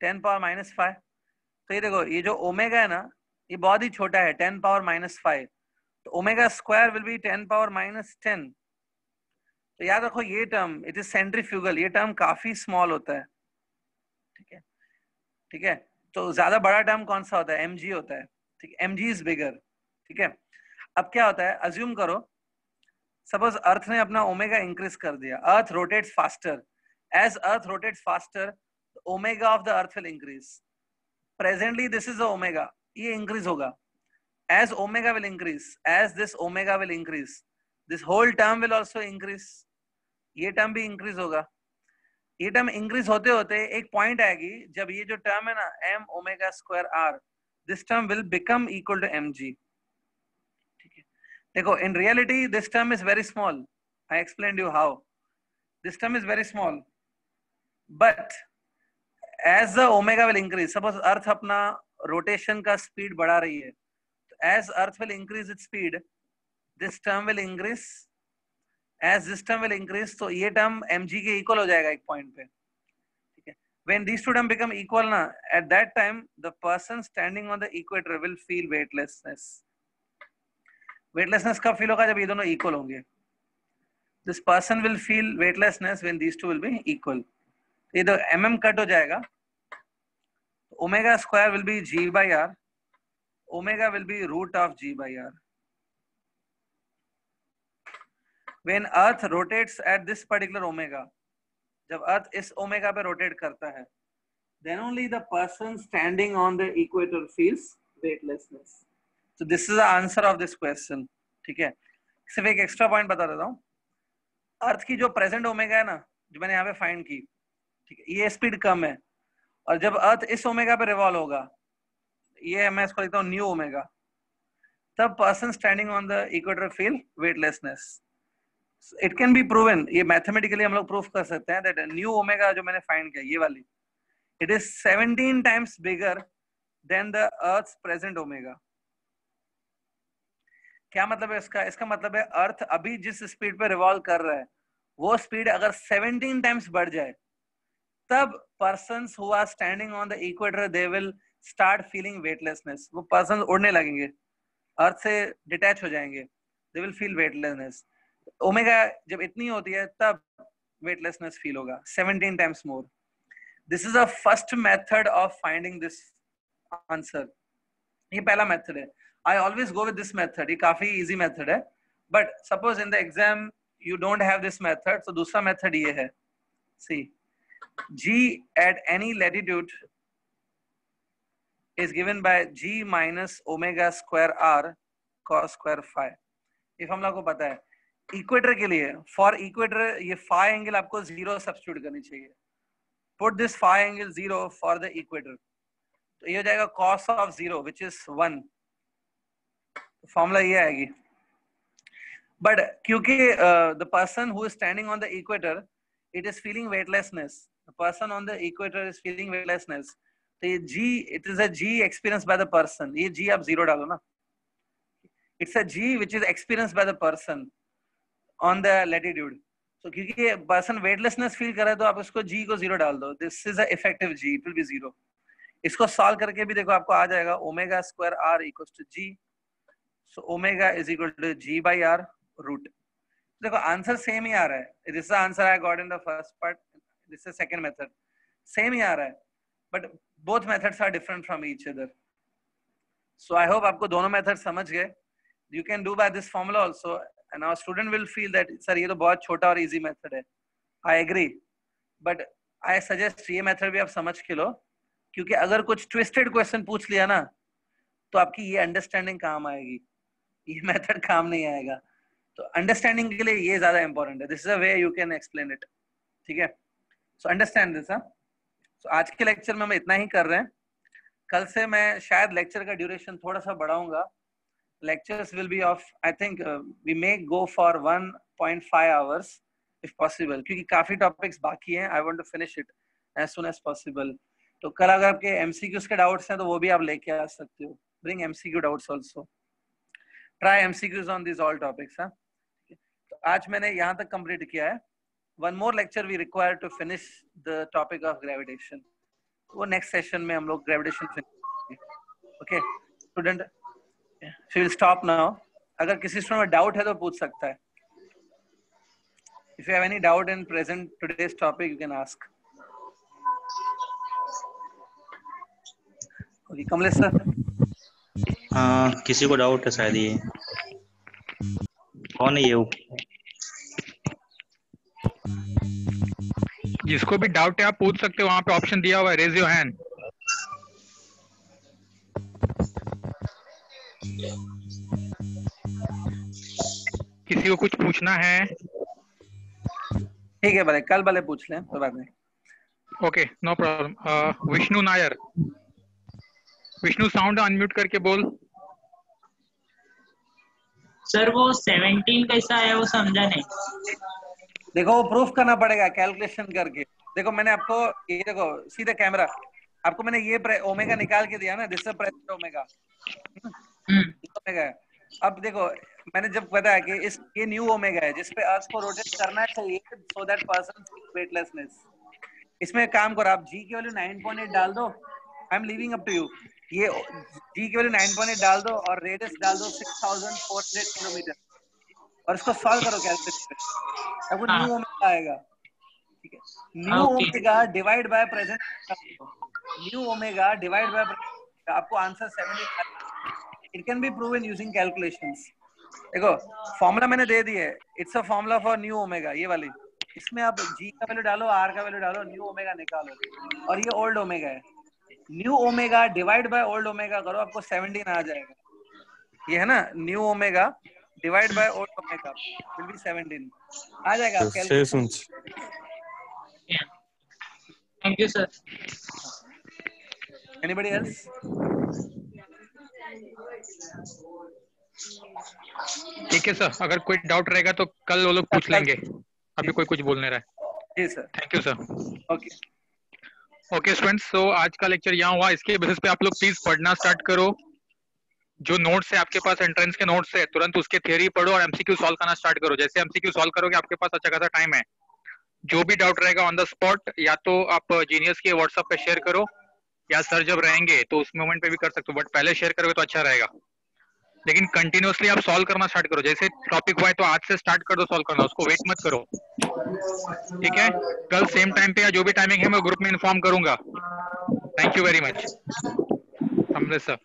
Speaker 1: 10 पावर -5. तो ये देखो, ये जो ओमेगा है ना, ये बहुत ही छोटा है, 10 पावर -5. तो omega square will be 10 power -10. तो याद रखो ये टर्म, इट इज सेंट्रीफ्यूगल, ये टर्म काफी स्मॉल होता है. ठीक है, ठीक है, तो ज्यादा बड़ा टर्म कौन सा होता है? mg होता है. ठीक है, mg इज बिगर. ठीक है, अब क्या होता है, अज्यूम करो सपोज अर्थ ने अपना ओमेगा इंक्रीज कर दिया. Earth rotates faster. As earth rotates faster, omega of the earth will increase. Presently this is the omega, ये इंक्रीज होगा. As omega will increase, as this omega will increase, this whole term will also increase. ये term भी increase होगा. ये term increase होते होते एक point आएगी जब ये जो टर्म है ना, m omega square r, this term will become equal to mg. ठीक है, देखो in reality this term is very small. I explained you how. This term is very small, but as the omega will increase, suppose earth अपना rotation का speed बढ़ा रही है, तो एज earth will increase its speed, this term will increase. As this term will increase, तो ये term mg के equal हो जाएगा एक point पे. ठीक है, when these two terms become equal ना, at that time the person standing on the equator will feel weightlessness. Weightlessness कब feel होगा? जब ये दोनों equal होंगे. This person will feel weightlessness when these two will be equal. ये तो mm cut हो जाएगा. Omega square will be g by r. Omega will be root of g by r. When Earth rotates at this particular omega, जब Earth इस omega पे rotate करता है, then only the person standing on the equator feels weightlessness. So this is the answer of this question. ठीक है, सिर्फ एक extra point बता देता हूँ. अर्थ की जो प्रेजेंट ओमेगा है ना, जो मैंने यहाँ पे फाइंड की, ठीक है, ये स्पीड कम है, और जब अर्थ इस ओमेगा पे रिवॉल्व होगा, ये मैं इसको लिखता हूँ न्यू ओमेगा, तब person standing on the equator feel weightlessness. It can be proven, ये mathematically हम लोग proof कर सकते हैं that new omega जो मैंने find किया ये वाली, it is 17 times bigger than the Earth's present omega. क्या मतलब है इसका? इसका मतलब है अर्थ अभी जिस स्पीड पे रिवॉल्व कर रहा है वो स्पीड अगर 17 टाइम्स बढ़ जाए तब persons who are standing on the equator they will start feeling weightlessness. वो persons उड़ने लगेंगे, अर्थ से डिटैच हो जाएंगे, they will feel weightlessness. Omega जब इतनी होती है तब weightlessness फील होगा 17 times more. This is a first method of finding this answer. ये पहला मेथड है. I always go with this method. ये काफी easy method है. But suppose in the exam you don't have this method, so दूसरा method ये है. See, G at any latitude is given by G minus omega square R cos square phi. ये formula को पता है. Equator के लिए, for equator ये phi angle आपको 0 सब्स्टिट्यूट करनी चाहिए. Put this phi angle 0 for the equator. तो ये हो जाएगा cos of 0 which is 1. Formula ये आएगी. But क्योंकि the person who is standing on the equator, it is feeling weightlessness. The person on the equator is feeling weightlessness. तो ये G, it is a G experienced by the person. ये G आप 0 डालो ना. It's a G which is experienced by the person on the latitude. So क्योंकि person weightlessness feel कर रहा है तो आप इसको G को 0 डाल दो. This is a effective G. It will be 0. इसको सॉल्व करके भी देखो आपको आ जाएगा omega square R equals to G. So omega is equal to G by R root. देखो आंसर सेम ही आ रहा है. This is the answer I got in the first part. This is the second method. Same ही आ रहा है. But both methods are different from each other. So I hope आपको दोनों methods समझ गए. You can do by this formula also, and our student will feel that sir ये तो बहुत छोटा और easy method है. I agree. But I suggest ये method भी आप समझ के लो, क्योंकि अगर कुछ twisted question पूछ लिया ना, तो आपकी ये understanding काम आएगी. ये मेथड काम नहीं आएगा. तो अंडरस्टैंडिंग के लिए ये ज्यादा इंपॉर्टेंट है. This is a way you can explain it. ठीक है. So understand this. सो आज के लेक्चर में हम इतना ही कर रहे हैं. कल से मैं शायद लेक्चर का ड्यूरेशन थोड़ा सा बढ़ाऊंगा. Lectures will be of I think we may go for 1.5 hours if possible, क्योंकि काफी टॉपिक्स बाकी हैं. I want to finish it as soon as possible. तो कल अगर आपके एमसीक्यूज के डाउट्स हैं तो वो भी आप लेके आ सकते हो. Bring MCQ doubts also. Try MCQs on these all topics. तो आज मैंने यहाँ तक कंप्लीट किया है. One more lecture we require to finish the topic of gravitation. वो next session में हम लोग gravitation finish. Okay, student. So we'll stop now. अगर किसी स्टूडेंट में डाउट है तो पूछ सकता है. If you have any doubt in present today's topic, you can ask. Okay, Kamlesh sir.
Speaker 4: हाँ, किसी को डाउट है शायद. ये कौन है ये?
Speaker 5: जिसको भी डाउट है आप पूछ सकते हो. वहां पे ऑप्शन दिया हुआ है, रेज योर हैंड. किसी को कुछ पूछना है?
Speaker 1: ठीक है, भले कल भले पूछ लें, कोई बात नहीं.
Speaker 5: Okay, no problem. Vishnu Nair. Vishnu sound unmute करके बोल.
Speaker 6: सर वो 17 कैसा है वो समझा नहीं.
Speaker 1: देखो वो प्रूफ करना पड़ेगा कैलकुलेशन करके. देखो मैंने आपको ये देखो सीधे कैमरा आपको मैंने ये ओमेगा निकाल के दिया ना. This is present omega. Omega. अब देखो मैंने जब बताया कि इस ये न्यू ओमेगा है जिस पे अर्थ को रोटेट करना चाहिए सो दैट पर्सन वेटलेसनेस. इसमें काम करो आप जी की वैल्यू 9.8 डाल दो. I am leaving up to you. ये जी की वैल्यू 9.8 डाल दो और रेडियस डाल दो 6400 किलोमीटर और इसको सॉल्व करो कैलकुलेट. आपको न्यू ओमेगा आएगा. ठीक है. New omega divide by present. New omega divide by आपको answer 70. It can be proven using calculations. देखो फॉर्मूला मैंने दे दी है. It's a formula for new omega. ये वाली इसमें आप जी का वैल्यू डालो, आर का वैल्यू डालो, न्यू ओमेगा निकालो. और ये ओल्ड ओमेगा है. New omega divide by old omega करो, आपको 17 आ जाएगा. ये है ना new omega divide by old omega will be 17 आ जाएगा.
Speaker 6: Thank you sir.
Speaker 1: Anybody else?
Speaker 5: ठीक है सर, अगर कोई डाउट रहेगा तो कल वो लोग पूछ
Speaker 1: कल-
Speaker 5: लेंगे, अभी कोई कुछ बोल नहीं रहा है।
Speaker 1: जी sir.
Speaker 5: Thank you sir.
Speaker 1: Okay
Speaker 5: okay students, so आज का लेक्चर यहाँ हुआ। इसके बेसिस पे आप लोग प्लीज पढ़ना स्टार्ट करो। जो नोट्स है आपके पास, एंट्रेंस के नोट्स है, तुरंत उसके थ्योरी पढ़ो और एमसीक्यू सॉल्व करना स्टार्ट करो। जैसे एमसीक्यू सॉल्व करोगे आपके पास अच्छा खासा टाइम है। जो भी डाउट रहेगा ऑन द स्पॉट या तो आप जीनियस के व्हाट्सएप पे शेयर करो, या सर जब रहेंगे तो उस मोमेंट पे भी कर सकते हो, बट पहले शेयर करोगे तो अच्छा रहेगा। लेकिन कंटिन्यूअसली आप सॉल्व करना स्टार्ट करो। जैसे टॉपिक हुआ है तो आज से स्टार्ट कर दो सॉल्व करना, उसको वेट मत करो। ठीक है, कल सेम टाइम पे या जो भी टाइमिंग है मैं ग्रुप में इन्फॉर्म करूंगा। Thank you very much. समझे सर?